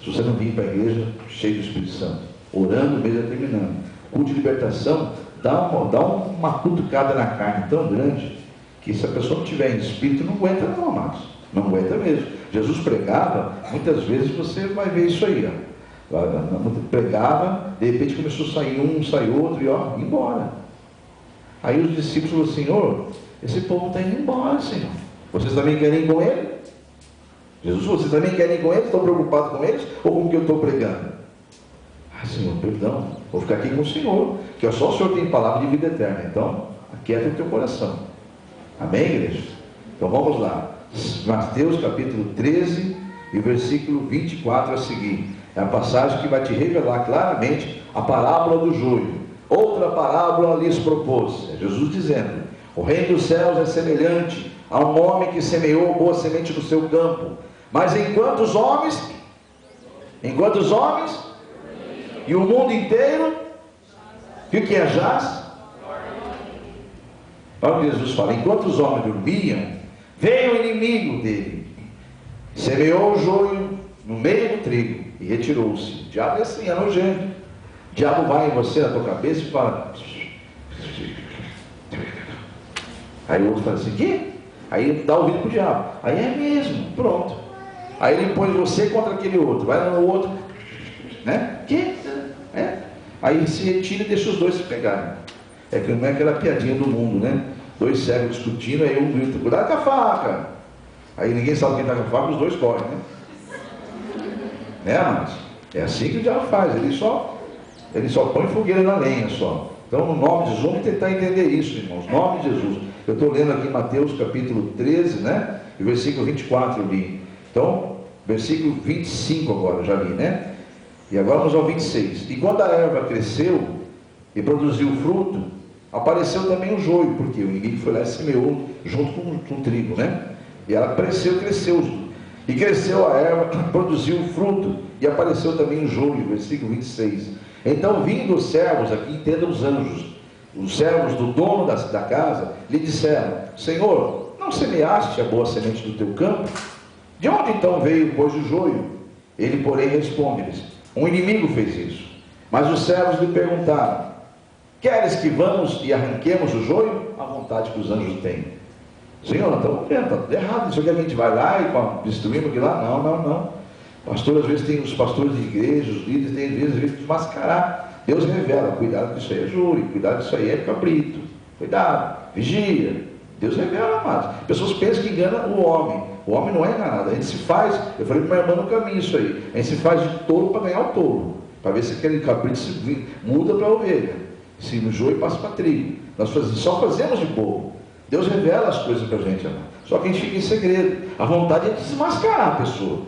Se você não vir para a igreja cheio do Espírito Santo, orando mesmo, terminando. Culto de libertação dá uma cutucada na carne tão grande, que se a pessoa não tiver em espírito, não aguenta não, amados. Não aguenta mesmo. Jesus pregava, muitas vezes você vai ver isso aí, pregava, de repente começou a sair um, saiu outro, e embora. Aí os discípulos falaram: Senhor, esse povo está indo embora, Senhor. Vocês também querem ir com ele? Jesus falou: vocês também querem ir com eles? Estão preocupados com eles? Ou com o que eu estou pregando? Senhor, perdão, vou ficar aqui com o Senhor, que só o Senhor tem palavra de vida eterna. Então, aquieta o teu coração. Amém, igreja? Então vamos lá. Mateus capítulo 13 e versículo 24 a seguir. É a passagem que vai te revelar claramente a parábola do joio. Outra parábola lhes propôs. É Jesus dizendo: o reino dos céus é semelhante a um homem que semeou boa semente no seu campo. Mas enquanto os homens e o mundo inteiro, o que é jaz? Olha o que Jesus fala: enquanto os homens dormiam, veio o inimigo dele, semeou o joio no meio do trigo e retirou-se. O diabo é assim, é nojento. O diabo vai em você, na tua cabeça, e fala. Aí o outro fala assim: que? Aí dá ouvido para o diabo. Aí é mesmo, pronto. Aí ele põe você contra aquele outro, vai no outro, né? Que? Aí se retira e deixa os dois se pegarem. É que não é aquela piadinha do mundo, né? Dois cegos discutindo, aí um grita, cuidado com a faca. Aí ninguém sabe quem está com a faca, os dois correm, né? Né, amados? É assim que o diabo faz, ele só põe fogueira na lenha só. Então, no nome de Jesus, vamos tentar entender isso, irmãos. Nome de Jesus. Eu estou lendo aqui Mateus capítulo 13, né? E versículo 24 eu li. Então, versículo 25 agora eu já li, né? E agora vamos ao 26. E quando a erva cresceu e produziu fruto, apareceu também o joio, porque o inimigo foi lá e semeou junto com o trigo, né? E ela cresceu. E cresceu a erva, produziu fruto, e apareceu também o joio, versículo 26. Então, vindo os servos, aqui entendam os anjos, os servos do dono da casa, lhe disseram: Senhor, não semeaste a boa semente do teu campo? De onde então veio, pois, o joio? Ele, porém, responde-lhes: um inimigo fez isso. Mas os servos lhe perguntaram: queres que vamos e arranquemos o joio? A vontade que os anjos têm. Senhor, nós estamos vendo, está tudo errado. Isso aqui a gente vai lá e destruímos aquilo lá? Não. Pastor, às vezes tem os pastores de igreja, os líderes, tem às vezes desmascarar. Deus revela: cuidado que isso aí é júri, cuidado que isso aí é cabrito, cuidado, vigia. Deus revela, amados. Pessoas pensam que engana o homem. O homem não é enganado. A gente se faz, eu falei para minha irmã no caminho isso aí, a gente se faz de touro para ganhar o touro, para ver se aquele cabrito se muda para ovelha, se no joio passa para trigo. Nós só fazemos de bobo. Deus revela as coisas para a gente, amado. Só que a gente fica em segredo. A vontade é desmascarar a pessoa,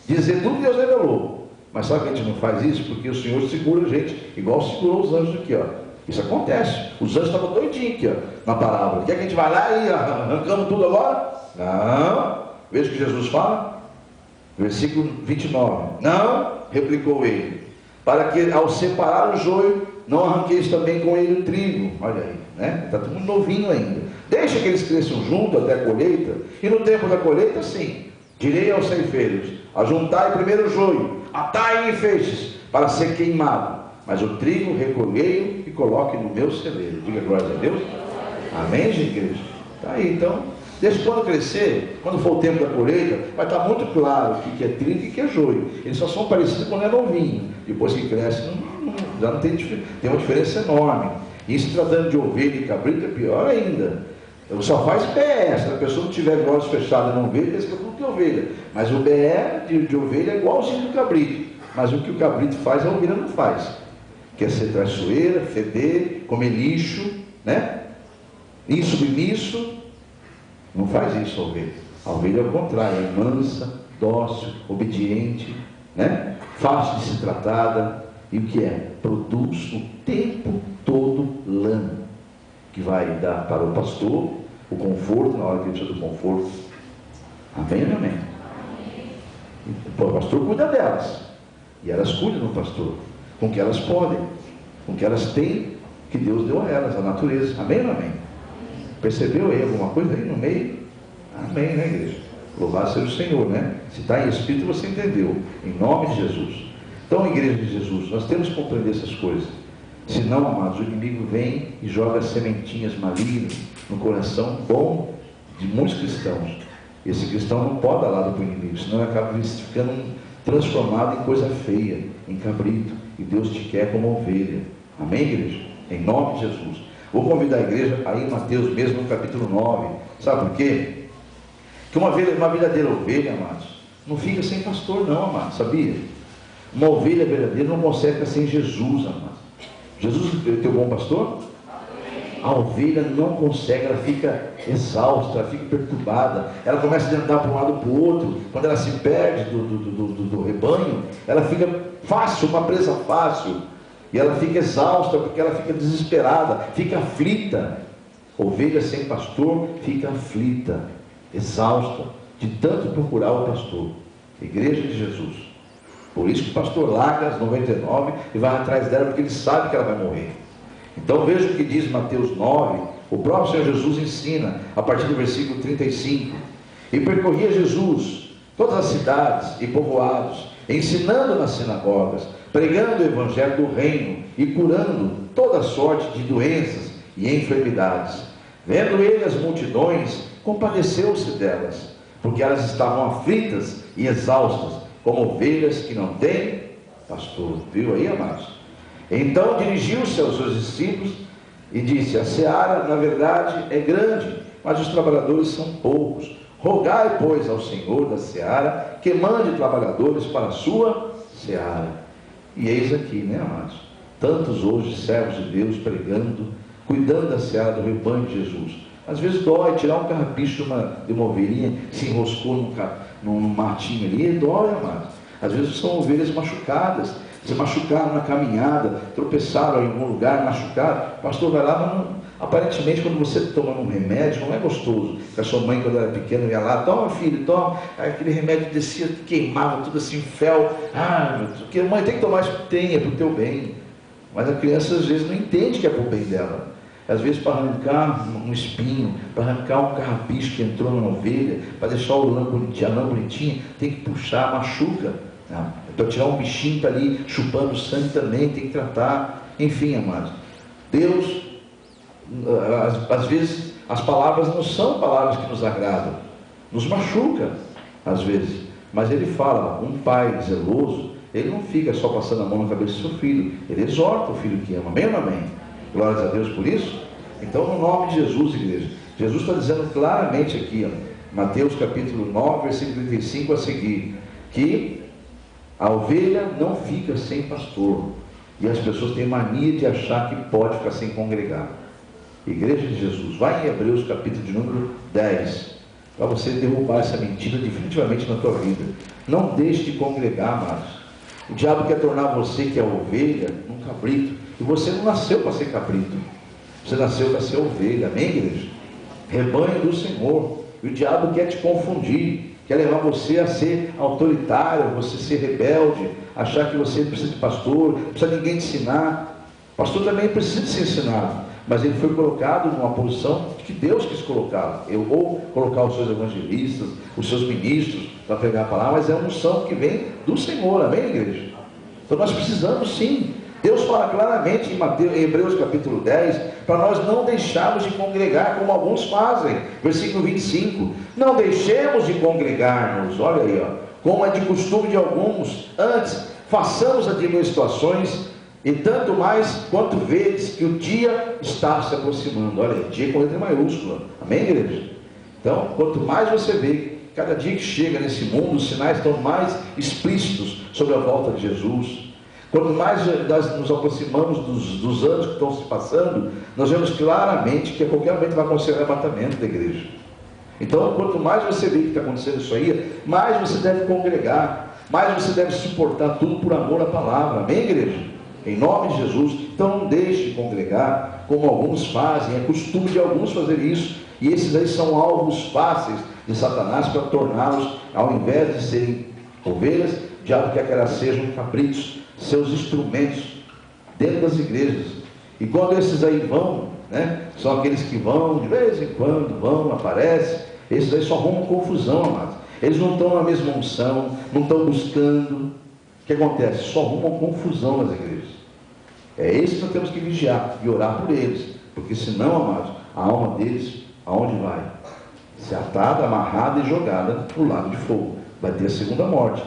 dizer tudo que Deus revelou. Mas sabe que a gente não faz isso? Porque o Senhor segura a gente, igual segurou os anjos aqui, ó. Isso acontece. Os anjos estavam doidinhos aqui, ó, na parábola. Quer que a gente vá lá e arrancamos tudo agora? Não. Veja o que Jesus fala. Versículo 29. Não, replicou ele, para que ao separar o joio, não arranqueis também com ele o trigo. Olha aí, né? Está tudo novinho ainda. Deixa que eles cresçam junto até a colheita. E no tempo da colheita, sim, direi aos ceifeiros: ajuntai primeiro o joio, atai em feixes, para ser queimado, mas o trigo recolhei e coloque no meu celeiro. Diga glória a Deus. Amém, igreja? Está aí, então. Deixa quando crescer, quando for o tempo da colheita, vai estar muito claro o que é trigo e o que é joio. Eles só são parecidos quando é novinho. Depois que cresce, já não tem uma diferença enorme. E se tratando de ovelha e cabrito, é pior ainda. Só faz BE, se a pessoa não tiver os olhos fechados e não vê, pensa que é tudo que é ovelha. Mas o BE de ovelha é igualzinho do cabrito. Mas o que o cabrito faz, a ovelha não faz. Quer ser traiçoeira, feder, comer lixo, né? Insubmisso. Não faz isso a ovelha. A ovelha é o contrário, é mansa, dócil, obediente, né? Fácil de ser tratada. E o que é? Produz o tempo todo lã, que vai dar para o pastor o conforto, na hora que ele precisa do conforto. Amém ou amém? O pastor cuida delas, e elas cuidam do pastor, com o que elas podem, com o que elas têm, que Deus deu a elas, a natureza. Amém ou amém? Percebeu aí alguma coisa aí no meio? Amém, né, igreja? Louvado seja o Senhor, né? Se está em espírito, você entendeu. Em nome de Jesus. Então, igreja de Jesus, nós temos que compreender essas coisas. Senão, amados, o inimigo vem e joga sementinhas malignas no coração bom de muitos cristãos. Esse cristão não pode dar lado para o inimigo, senão ele acaba ficando transformado em coisa feia, em cabrito. E Deus te quer como ovelha. Amém, igreja? Em nome de Jesus. Vou convidar a igreja aí em Mateus mesmo, no capítulo 9. Sabe por quê? Que uma verdadeira ovelha, amados, não fica sem pastor não, amados, sabia? Uma ovelha verdadeira não consegue ficar sem Jesus, amados. Jesus é o teu bom pastor? A ovelha não consegue, ela fica exausta, ela fica perturbada, ela começa a andar para um lado para o outro. Quando ela se perde do rebanho, ela fica fácil, uma presa fácil, e ela fica exausta, porque ela fica desesperada, fica aflita. Ovelha sem pastor fica aflita, exausta, de tanto procurar o pastor. Igreja de Jesus. Por isso que o pastor larga as 99 e vai atrás dela, porque ele sabe que ela vai morrer. Então veja o que diz Mateus 9, o próprio Senhor Jesus ensina, a partir do versículo 35. E percorria Jesus todas as cidades e povoados, ensinando nas sinagogas, pregando o evangelho do reino e curando toda sorte de doenças e enfermidades. Vendo ele as multidões, compadeceu-se delas, porque elas estavam aflitas e exaustas, como ovelhas que não têm pastor. Viu aí, amados? Então dirigiu-se aos seus discípulos e disse: a seara, na verdade, é grande, mas os trabalhadores são poucos. Rogai, pois, ao Senhor da seara que mande trabalhadores para a sua seara. E eis aqui, né, amados? Tantos hoje servos de Deus pregando, cuidando da seara do rebanho de Jesus. Às vezes dói tirar um carrapicho de uma ovelhinha, se enroscou num matinho ali, dói, amados. Às vezes são ovelhas machucadas, se machucaram na caminhada, tropeçaram em algum lugar, machucaram. O pastor vai lá, mas não, aparentemente quando você toma um remédio, não é gostoso. A sua mãe, quando era pequena, ia lá: toma, filho, toma. Aí aquele remédio descia, queimava tudo assim, fel. Ah, meu Deus, porque mãe, tem que tomar isso, tem, é para o teu bem. Mas a criança às vezes não entende que é para o bem dela. Às vezes para arrancar um espinho, para arrancar um carrapicho que entrou na ovelha, para deixar a lã bonitinha, tem que puxar, machuca. Para tirar um bichinho que está ali chupando sangue também, tem que tratar. Enfim, amados, Deus, às vezes as palavras não são palavras que nos agradam, nos machuca às vezes, mas Ele fala. Um pai zeloso, ele não fica só passando a mão na cabeça do seu filho, ele exorta o filho que ama. Amém ou amém? Glórias a Deus por isso. Então, no nome de Jesus, igreja, Jesus está dizendo claramente aqui, Mateus capítulo 9, versículo 35 a seguir, que a ovelha não fica sem pastor, e as pessoas têm mania de achar que pode ficar sem congregar. Igreja de Jesus, vai em Hebreus capítulo de número 10, para você derrubar essa mentira definitivamente na tua vida. Não deixe de congregar, amados. O diabo quer tornar você, que é ovelha, um cabrito, e você não nasceu para ser cabrito, você nasceu para ser ovelha. Amém, igreja? Rebanho do Senhor. E o diabo quer te confundir, quer levar você a ser autoritário, você ser rebelde, achar que você precisa de pastor, precisa de ninguém te ensinar. Pastor também precisa de ser ensinado, mas ele foi colocado numa posição que Deus quis colocá-lo, ou colocar os seus evangelistas, os seus ministros para pregar a palavra, mas é uma unção que vem do Senhor. Amém, igreja? Então nós precisamos sim. Deus fala claramente em Hebreus capítulo 10, para nós não deixarmos de congregar como alguns fazem. Versículo 25: não deixemos de congregar-nos, olha aí, como é de costume de alguns, antes façamos admoestações, e tanto mais quanto vedes que o dia está se aproximando. Olha aí, dia com letra maiúscula. Amém, igreja? Então, quanto mais você vê, cada dia que chega nesse mundo, os sinais estão mais explícitos sobre a volta de Jesus. Quanto mais nós nos aproximamos dos anos que estão se passando, nós vemos claramente que a qualquer momento vai acontecer o arrebatamento da igreja. Então, quanto mais você vê que está acontecendo isso aí, mais você deve congregar, mais você deve suportar tudo por amor à palavra. Amém, igreja? Em nome de Jesus. Então não deixe de congregar, como alguns fazem, é costume de alguns fazer isso, e esses aí são alvos fáceis de Satanás para torná-los, ao invés de serem ovelhas, o diabo quer que elas sejam cabritos, seus instrumentos dentro das igrejas. E quando esses aí vão, né, são aqueles que vão, de vez em quando vão, aparecem, esses aí só arrumam confusão, amados. Eles não estão na mesma unção, não estão buscando. O que acontece? Só arrumam confusão nas igrejas. É esse que nós temos que vigiar e orar por eles, porque senão, amados, a alma deles, aonde vai? Se atada, amarrada e jogada para o lago de fogo. Vai ter a segunda morte.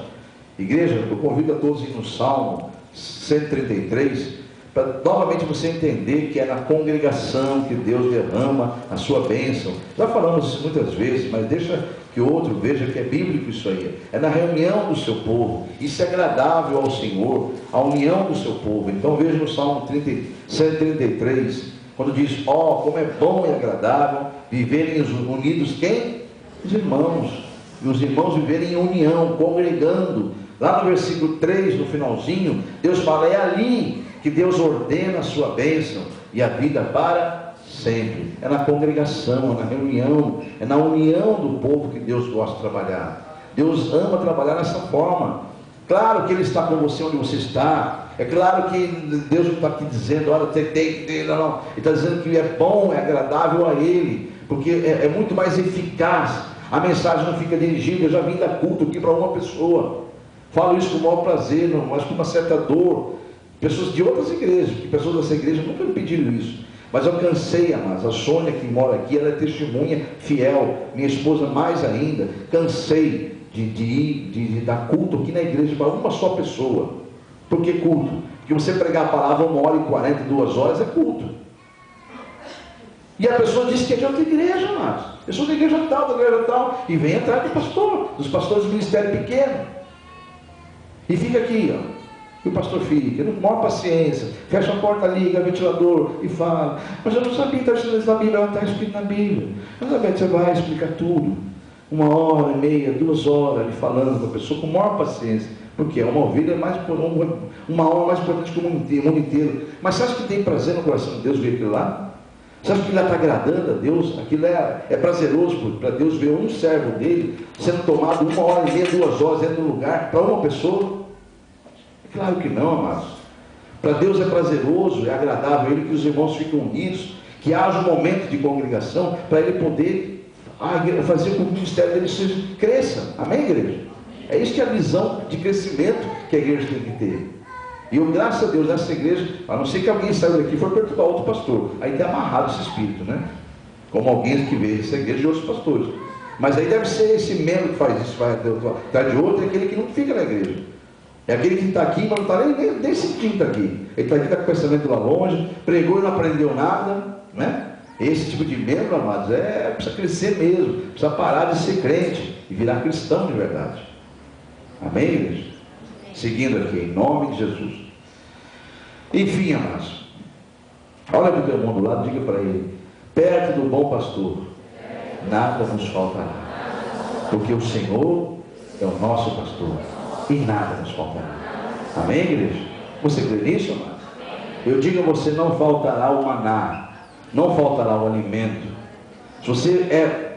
Igreja, eu convido a todos a ir no Salmo 133, para novamente você entender que é na congregação que Deus derrama a sua bênção. Já falamos isso muitas vezes, mas deixa que outro veja que é bíblico isso aí. É na reunião do seu povo. Isso é agradável ao Senhor, a união do seu povo. Então veja no Salmo 133, quando diz: ó, como é bom e agradável viverem unidos, quem? Os irmãos. E os irmãos viverem em união, congregando. Lá no versículo 3, no finalzinho, Deus fala: é ali que Deus ordena a sua bênção e a vida para sempre. É na congregação, é na reunião, é na união do povo que Deus gosta de trabalhar. Deus ama trabalhar dessa forma. Claro que Ele está com você onde você está. É claro que Deus não está aqui dizendo: olha, tem que... Não. Ele está dizendo que é bom, é agradável a Ele, porque é muito mais eficaz. A mensagem não fica dirigida. Eu já vim dar culto aqui para uma pessoa. Falo isso com o maior prazer, mas com uma certa dor. Pessoas de outras igrejas, porque pessoas dessa igreja nunca me pediram isso. Mas eu cansei, amados. A Sônia que mora aqui, ela é testemunha fiel. Minha esposa mais ainda. Cansei de dar culto aqui na igreja para uma só pessoa. Por que culto? Porque você pregar a palavra 1h40, 2 horas é culto. E a pessoa diz que é de outra igreja, amados. Eu sou da igreja tal, e vem atrás do pastor, dos pastores do ministério pequeno. E fica aqui, ó. E o pastor fica, com maior paciência, fecha a porta, liga o ventilador e fala: mas eu não sabia que está escrito na Bíblia. Ela está escrito na Bíblia. Mas você vai explicar tudo. 1h30, 2 horas, ali falando com a pessoa com maior paciência. Porque uma ovelha é mais, uma hora mais importante que o mundo inteiro. Mas você acha que tem prazer no coração de Deus ver aquilo lá? Você acha que ele está agradando a Deus? Aquilo é prazeroso para Deus ver um servo dele sendo tomado 1h30, 2 horas dentro do lugar para uma pessoa? É claro que não, amados. Para Deus é prazeroso, é agradável ele que os irmãos fiquem unidos, que haja um momento de congregação para ele poder fazer com que o ministério dele cresça. Amém, igreja? É isso que é a visão de crescimento que a igreja tem que ter. E eu, graças a Deus, nessa igreja, a não ser que alguém saiu daqui e for perturbar outro pastor, aí tem amarrado esse espírito, né? Como alguém que veio essa igreja de outros pastores. Mas aí deve ser esse membro que faz isso, vai atrás de outro, é aquele que não fica na igreja. É aquele que está aqui, mas não está nem sentindo estar aqui. Ele está aqui, está com o pensamento lá longe, pregou e não aprendeu nada, né? Esse tipo de membro, amados, precisa crescer mesmo, precisa parar de ser crente e virar cristão de verdade. Amém, igreja? Seguindo aqui, em nome de Jesus. Enfim, amados, olha para o teu irmão do lado, diga para ele: perto do bom pastor, nada nos faltará, porque o Senhor é o nosso pastor e nada nos faltará. Amém, igreja? Você crê nisso, amado? Eu digo a você: não faltará o maná, não faltará o alimento. Se você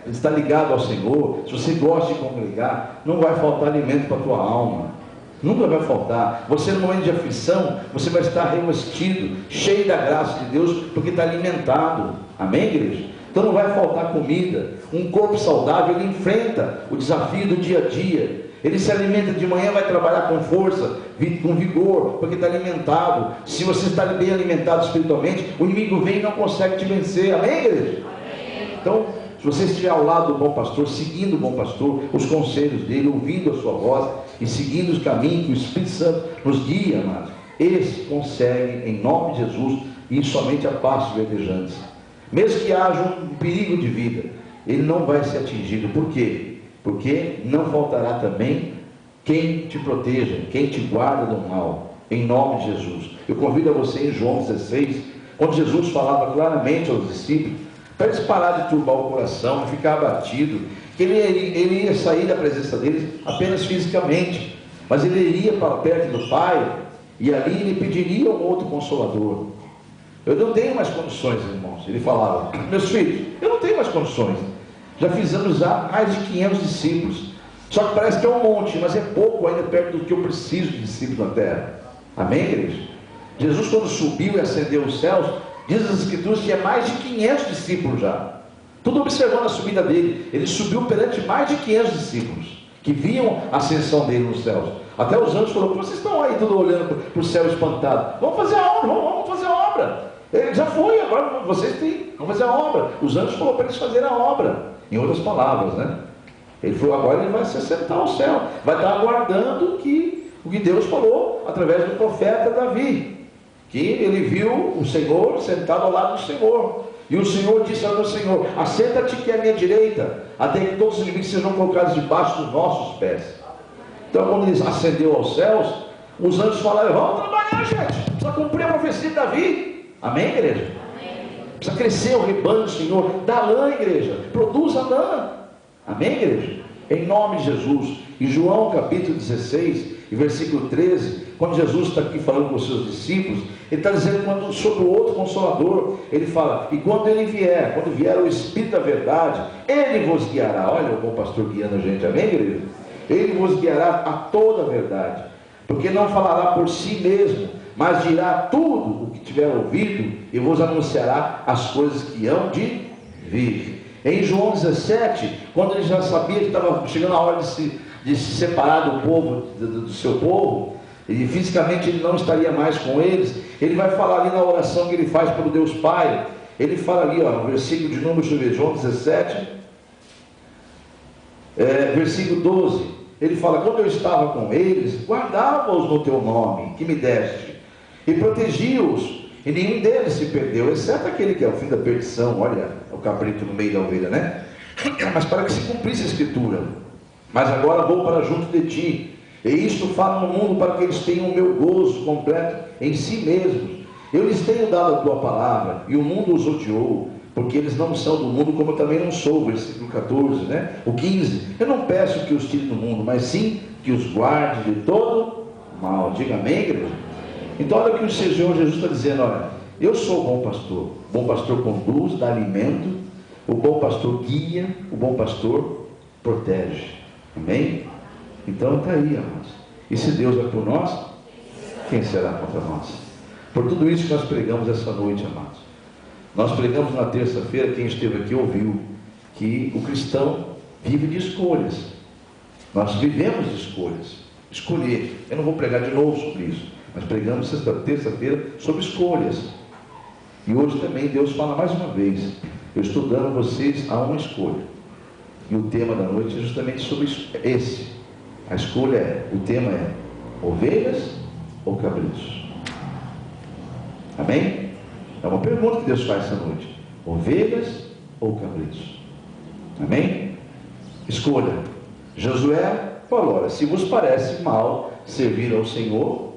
está ligado ao Senhor, se você gosta de congregar, não vai faltar alimento para a tua alma. Nunca vai faltar. Você, no momento de aflição, você vai estar revestido, cheio da graça de Deus, porque está alimentado. Amém, igreja? Então não vai faltar comida. Um corpo saudável, ele enfrenta o desafio do dia a dia. Ele se alimenta de manhã, vai trabalhar com força, com vigor, porque está alimentado. Se você está bem alimentado espiritualmente, o inimigo vem e não consegue te vencer. Amém, igreja? Amém. Então, se você estiver ao lado do bom pastor, seguindo o bom pastor, os conselhos dele, ouvindo a sua voz e seguindo os caminhos que o Espírito Santo nos guia, amados, esse consegue, em nome de Jesus, ir somente a passos verdejantes. Mesmo que haja um perigo de vida, ele não vai ser atingido. Por quê? Porque não faltará também quem te proteja, quem te guarda do mal, em nome de Jesus. Eu convido a você em João 16, quando Jesus falava claramente aos discípulos, para eles parar de turbar o coração, de ficar abatido, que ele ia sair da presença deles apenas fisicamente, mas ele iria para perto do Pai, e ali ele pediria um outro consolador. Eu não tenho mais condições, irmãos. Ele falava: meus filhos, eu não tenho mais condições. Já fizemos mais de 500 discípulos, só que parece que é um monte, mas é pouco ainda perto do que eu preciso de discípulos na terra. Amém, igreja? Jesus, quando subiu e ascendeu os céus, diz as Escrituras que é mais de 500 discípulos já. Tudo observando a subida dele. Ele subiu perante mais de 500 discípulos que viam a ascensão dele nos céus. Até os anjos falaram: vocês estão aí tudo olhando para o céu espantado, vamos fazer a obra, vamos fazer a obra. Ele já foi, agora vocês vão fazer a obra. Os anjos falaram para eles fazerem a obra. Em outras palavras, né? Ele falou: agora ele vai se assentar ao céu, vai estar aguardando o que Deus falou através do profeta Davi, que ele viu o Senhor sentado ao lado do Senhor, e o Senhor disse ao Senhor: assenta-te que é a minha direita, até que todos os inimigos sejam colocados debaixo dos nossos pés. Então, quando ele ascendeu aos céus, os anjos falaram: vamos trabalhar, gente, precisa cumprir a profecia de Davi. Amém, igreja? Amém. Precisa crescer o rebanho do Senhor. Dá lã, igreja, produza lã. Amém, igreja? Em nome de Jesus. Em João capítulo 16 e versículo 13, quando Jesus está aqui falando com os seus discípulos, ele está dizendo sobre o outro Consolador. Ele fala: e quando vier o Espírito da verdade, ele vos guiará. Olha o bom pastor guiando a gente. Amém, igreja? Ele vos guiará a toda a verdade, porque não falará por si mesmo, mas dirá tudo o que tiver ouvido, e vos anunciará as coisas que hão de vir. Em João 17, quando ele já sabia que estava chegando a hora de se separar do povo, do seu povo, e fisicamente ele não estaria mais com eles, ele vai falar ali na oração que ele faz pelo Deus Pai. Ele fala ali, no versículo de número, deixa eu ver, João 17, versículo 12, ele fala: quando eu estava com eles, guardava-os no teu nome, que me deste, e protegi-os, e nenhum deles se perdeu, exceto aquele que é o fim da perdição. Olha, o cabrito no meio da ovelha, né? Mas para que se cumprisse a escritura: mas agora vou para junto de ti, e isto falo no mundo para que eles tenham o meu gozo completo em si mesmos. Eu lhes tenho dado a tua palavra, e o mundo os odiou, porque eles não são do mundo, como eu também não sou. Versículo 14, né? O 15: eu não peço que os tire do mundo, mas sim que os guarde de todo mal. Diga amém, igreja? Então olha o que o Senhor Jesus está dizendo: olha, eu sou o bom pastor conduz, dá alimento, o bom pastor guia, o bom pastor protege. Amém? Então está aí, amados. E se Deus é por nós, quem será contra nós? Por tudo isso que nós pregamos essa noite, amados. Nós pregamos na terça-feira, quem esteve aqui ouviu, que o cristão vive de escolhas. Nós vivemos de escolhas. Escolher. Eu não vou pregar de novo sobre isso, mas pregamos terça-feira sobre escolhas. E hoje também Deus fala mais uma vez: eu estou dando a vocês a uma escolha. E o tema da noite é justamente sobre esse. A escolha o tema é ovelhas ou cabritos? Amém? É uma pergunta que Deus faz essa noite: ovelhas ou cabritos? Amém? Escolha. Josué falou: olha, se vos parece mal servir ao Senhor,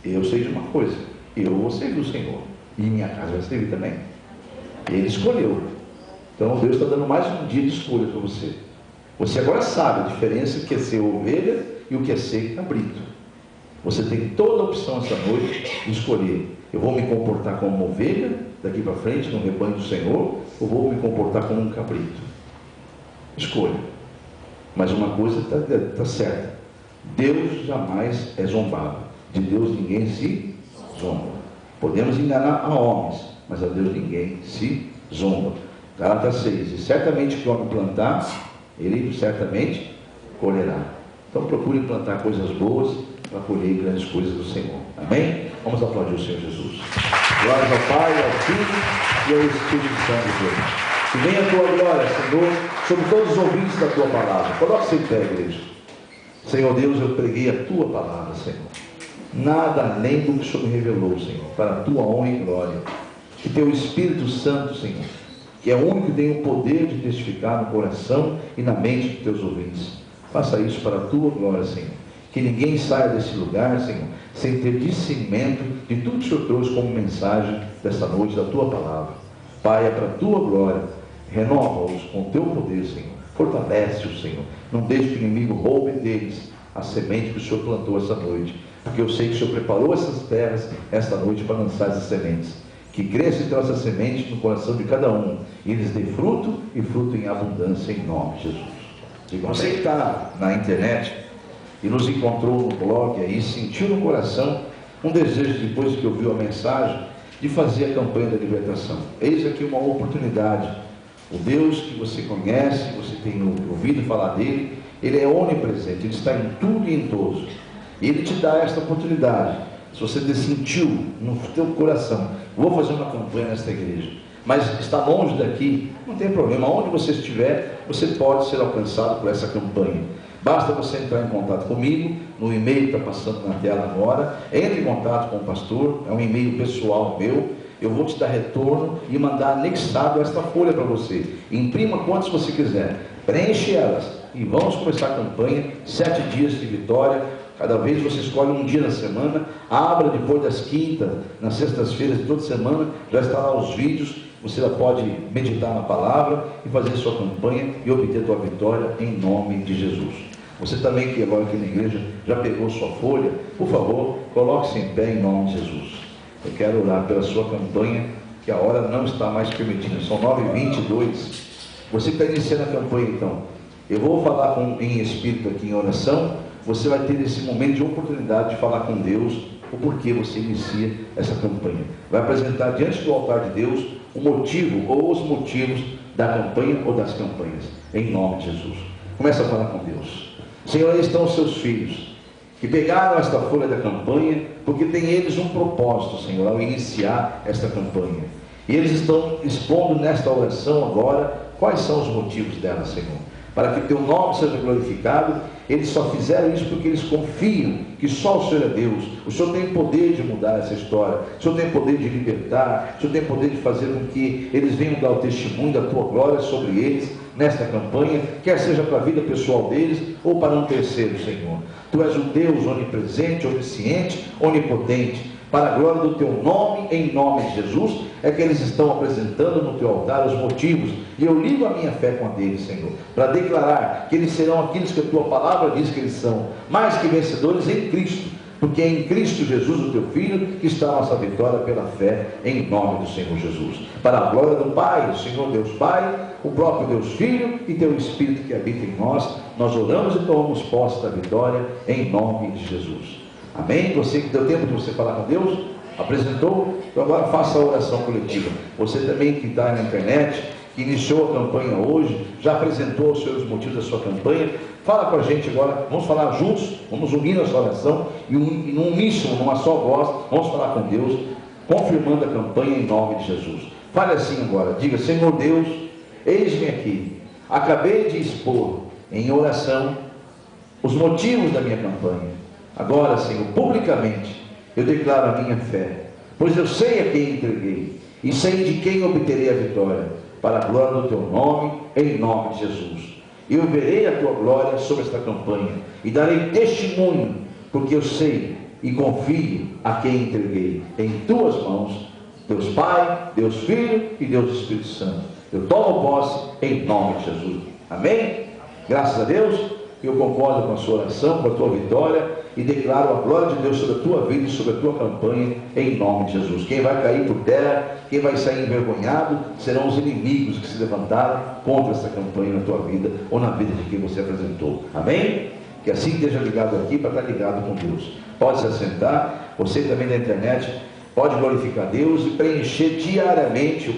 eu sei de uma coisa: eu vou servir o Senhor, e minha casa vai servir também. Ele escolheu. Então Deus está dando mais um dia de escolha para você. Você agora sabe a diferença que é ser ovelha e o que é ser cabrito. Você tem toda a opção essa noite de escolher: eu vou me comportar como uma ovelha daqui para frente no rebanho do Senhor, ou vou me comportar como um cabrito? Escolha. Mas uma coisa está certa: Deus jamais é zombado. De Deus ninguém se zomba. Podemos enganar a homens, mas a Deus ninguém se zomba. Gálatas 6: e certamente que o homem plantar, ele certamente colherá. Então procure plantar coisas boas para colher grandes coisas do Senhor. Amém? Vamos aplaudir o Senhor Jesus. Glórias ao Pai, ao Filho e ao Espírito Santo de Deus. Que venha a tua glória, Senhor, sobre todos os ouvintes da tua palavra. Coloque-se em pé, igreja. Senhor Deus, eu preguei a tua palavra, Senhor. Nada além do que o Senhor me revelou, Senhor, para a tua honra e glória. Que teu Espírito Santo, Senhor, que é o único que tem o poder de testificar no coração e na mente dos teus ouvintes, faça isso para a tua glória, Senhor. Que ninguém saia desse lugar, Senhor, sem ter discernimento de tudo que o Senhor trouxe como mensagem dessa noite, da tua palavra. Pai, é para a tua glória. Renova-os com o teu poder, Senhor. Fortalece-os, Senhor. Não deixe que o inimigo roube deles a semente que o Senhor plantou essa noite, porque eu sei que o Senhor preparou essas terras esta noite para lançar essas sementes. Que cresça então essa semente no coração de cada um, e eles dêem fruto, e fruto em abundância, em nome de Jesus. E você que está na internet e nos encontrou no blog aí, sentiu no coração um desejo, depois que ouviu a mensagem, de fazer a campanha da libertação. Eis aqui uma oportunidade. O Deus que você conhece, você tem ouvido falar dele, ele é onipresente, ele está em tudo e em todos. E ele te dá esta oportunidade. Se você sentiu no teu coração: vou fazer uma campanha nesta igreja, mas está longe daqui, não tem problema. Onde você estiver, você pode ser alcançado por essa campanha. Basta você entrar em contato comigo, no e-mail que está passando na tela agora. Entre em contato com o pastor, é um e-mail pessoal meu. Eu vou te dar retorno e mandar anexado esta folha para você. Imprima quantas você quiser, preenche elas e vamos começar a campanha. 7 dias de vitória. Cada vez você escolhe um dia na semana, abra depois das quintas, nas sextas-feiras de toda semana, já está lá os vídeos, você já pode meditar na palavra e fazer sua campanha e obter sua vitória em nome de Jesus. Você também que agora aqui na igreja já pegou sua folha, por favor, coloque-se em pé em nome de Jesus. Eu quero orar pela sua campanha, que a hora não está mais permitida, são 9h22. Você que está iniciando a campanha então, eu vou falar em espírito aqui em oração. Você vai ter esse momento de oportunidade de falar com Deus o porquê você inicia essa campanha. Vai apresentar diante do altar de Deus o motivo ou os motivos da campanha ou das campanhas, em nome de Jesus. Começa a falar com Deus. Senhor, aí estão os seus filhos que pegaram esta folha da campanha, porque tem eles um propósito, Senhor, ao iniciar esta campanha. E eles estão expondo nesta oração agora quais são os motivos dela, Senhor, para que teu nome seja glorificado Eles só fizeram isso porque eles confiam que só o Senhor é Deus. O Senhor tem poder de mudar essa história. O Senhor tem poder de libertar. O Senhor tem poder de fazer com que eles venham dar o testemunho da tua glória sobre eles nesta campanha, quer seja para a vida pessoal deles ou para um terceiro, Senhor. Tu és o Deus onipresente, onisciente, onipotente. Para a glória do teu nome, em nome de Jesus, é que eles estão apresentando no teu altar os motivos, e eu ligo a minha fé com a deles, Senhor, para declarar que eles serão aqueles que a tua palavra diz que eles são, mais que vencedores em Cristo, porque é em Cristo Jesus, o teu Filho, que está a nossa vitória pela fé, em nome do Senhor Jesus. Para a glória do Pai, o Senhor Deus Pai, o próprio Deus Filho e teu Espírito que habita em nós, nós oramos e tomamos posse da vitória, em nome de Jesus. Amém? Você que deu tempo de você falar com Deus, apresentou, então agora faça a oração coletiva. Você também que está na internet, que iniciou a campanha hoje, já apresentou os seus motivos da sua campanha, fala com a gente agora, vamos falar juntos, vamos unir nossa oração, e num uníssono, numa só voz, vamos falar com Deus, confirmando a campanha em nome de Jesus. Fale assim agora, diga: Senhor Deus, eis-me aqui, acabei de expor em oração os motivos da minha campanha. Agora, Senhor, publicamente, eu declaro a minha fé, pois eu sei a quem entreguei, e sei de quem obterei a vitória, para a glória do teu nome, em nome de Jesus. Eu verei a tua glória sobre esta campanha, e darei testemunho, porque eu sei e confio a quem entreguei, em tuas mãos, Deus Pai, Deus Filho e Deus Espírito Santo. Eu tomo posse, em nome de Jesus. Amém? Graças a Deus, eu concordo com a sua oração, com a tua vitória, e declaro a glória de Deus sobre a tua vida e sobre a tua campanha, em nome de Jesus. Quem vai cair por terra, quem vai sair envergonhado, serão os inimigos que se levantaram contra essa campanha na tua vida, ou na vida de quem você apresentou. Amém? Que assim esteja ligado aqui, para estar ligado com Deus. Pode se assentar, você também da internet, pode glorificar Deus e preencher diariamente,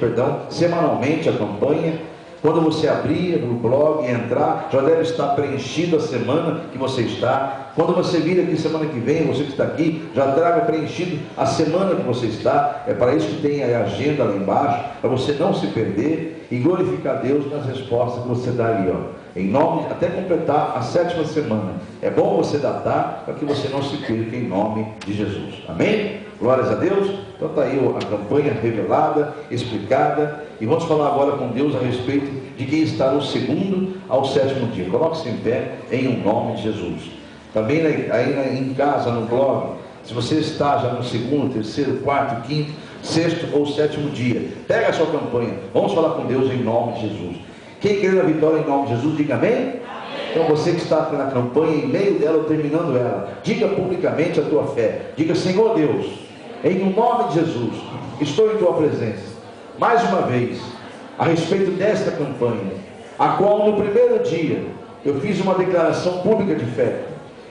semanalmente a campanha. Quando você abrir no blog e entrar, já deve estar preenchido a semana que você está. Quando você vir aqui semana que vem, você que está aqui, já traga preenchido a semana que você está. É para isso que tem a agenda lá embaixo, para você não se perder e glorificar Deus nas respostas que você dá ali, ó. Em nome, até completar a 7ª semana. É bom você datar para que você não se perca, em nome de Jesus. Amém? Glórias a Deus. Então está aí a campanha revelada, explicada, e vamos falar agora com Deus a respeito de quem está no 2º ao 7º dia. Coloque-se em pé, em nome de Jesus. Também aí em casa, no blog, se você está já no 2º, 3º, 4º, 5º, 6º ou 7º dia, pega a sua campanha, vamos falar com Deus em nome de Jesus. Quem crê na vitória em nome de Jesus, diga amém. Amém. Então você que está na campanha, em meio dela ou terminando ela, diga publicamente a tua fé. Diga: Senhor Deus, em nome de Jesus, estou em tua presença, mais uma vez, a respeito desta campanha, a qual no primeiro dia, eu fiz uma declaração pública de fé,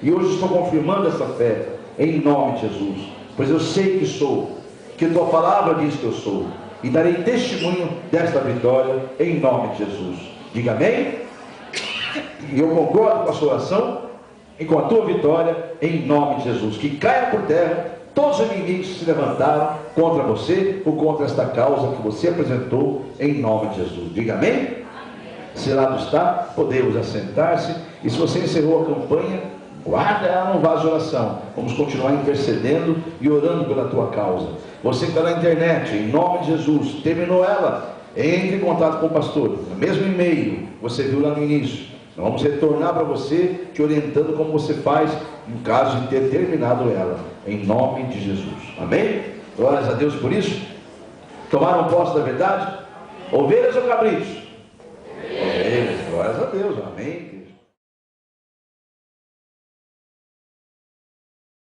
e hoje estou confirmando essa fé, em nome de Jesus, pois eu sei que sou, que tua palavra diz que eu sou, e darei testemunho desta vitória, em nome de Jesus. Diga amém. E eu concordo com a sua oração, e com a tua vitória, em nome de Jesus. Que caia por terra todos os inimigos que se levantaram contra você, ou contra esta causa que você apresentou, em nome de Jesus. Diga amém. Amém. Selado está, podemos assentar-se, e se você encerrou a campanha, guarda ela no vaso de oração. Vamos continuar intercedendo e orando pela tua causa. Você que está na internet, em nome de Jesus, terminou ela, entre em contato com o pastor, no mesmo e-mail, você viu lá no início. Nós vamos retornar para você, te orientando como você faz, no caso de ter terminado ela, em nome de Jesus. Amém? Glórias a Deus por isso. Tomaram posse da verdade? Ovelhas ou cabritos? Ovelhas, glórias a Deus, amém.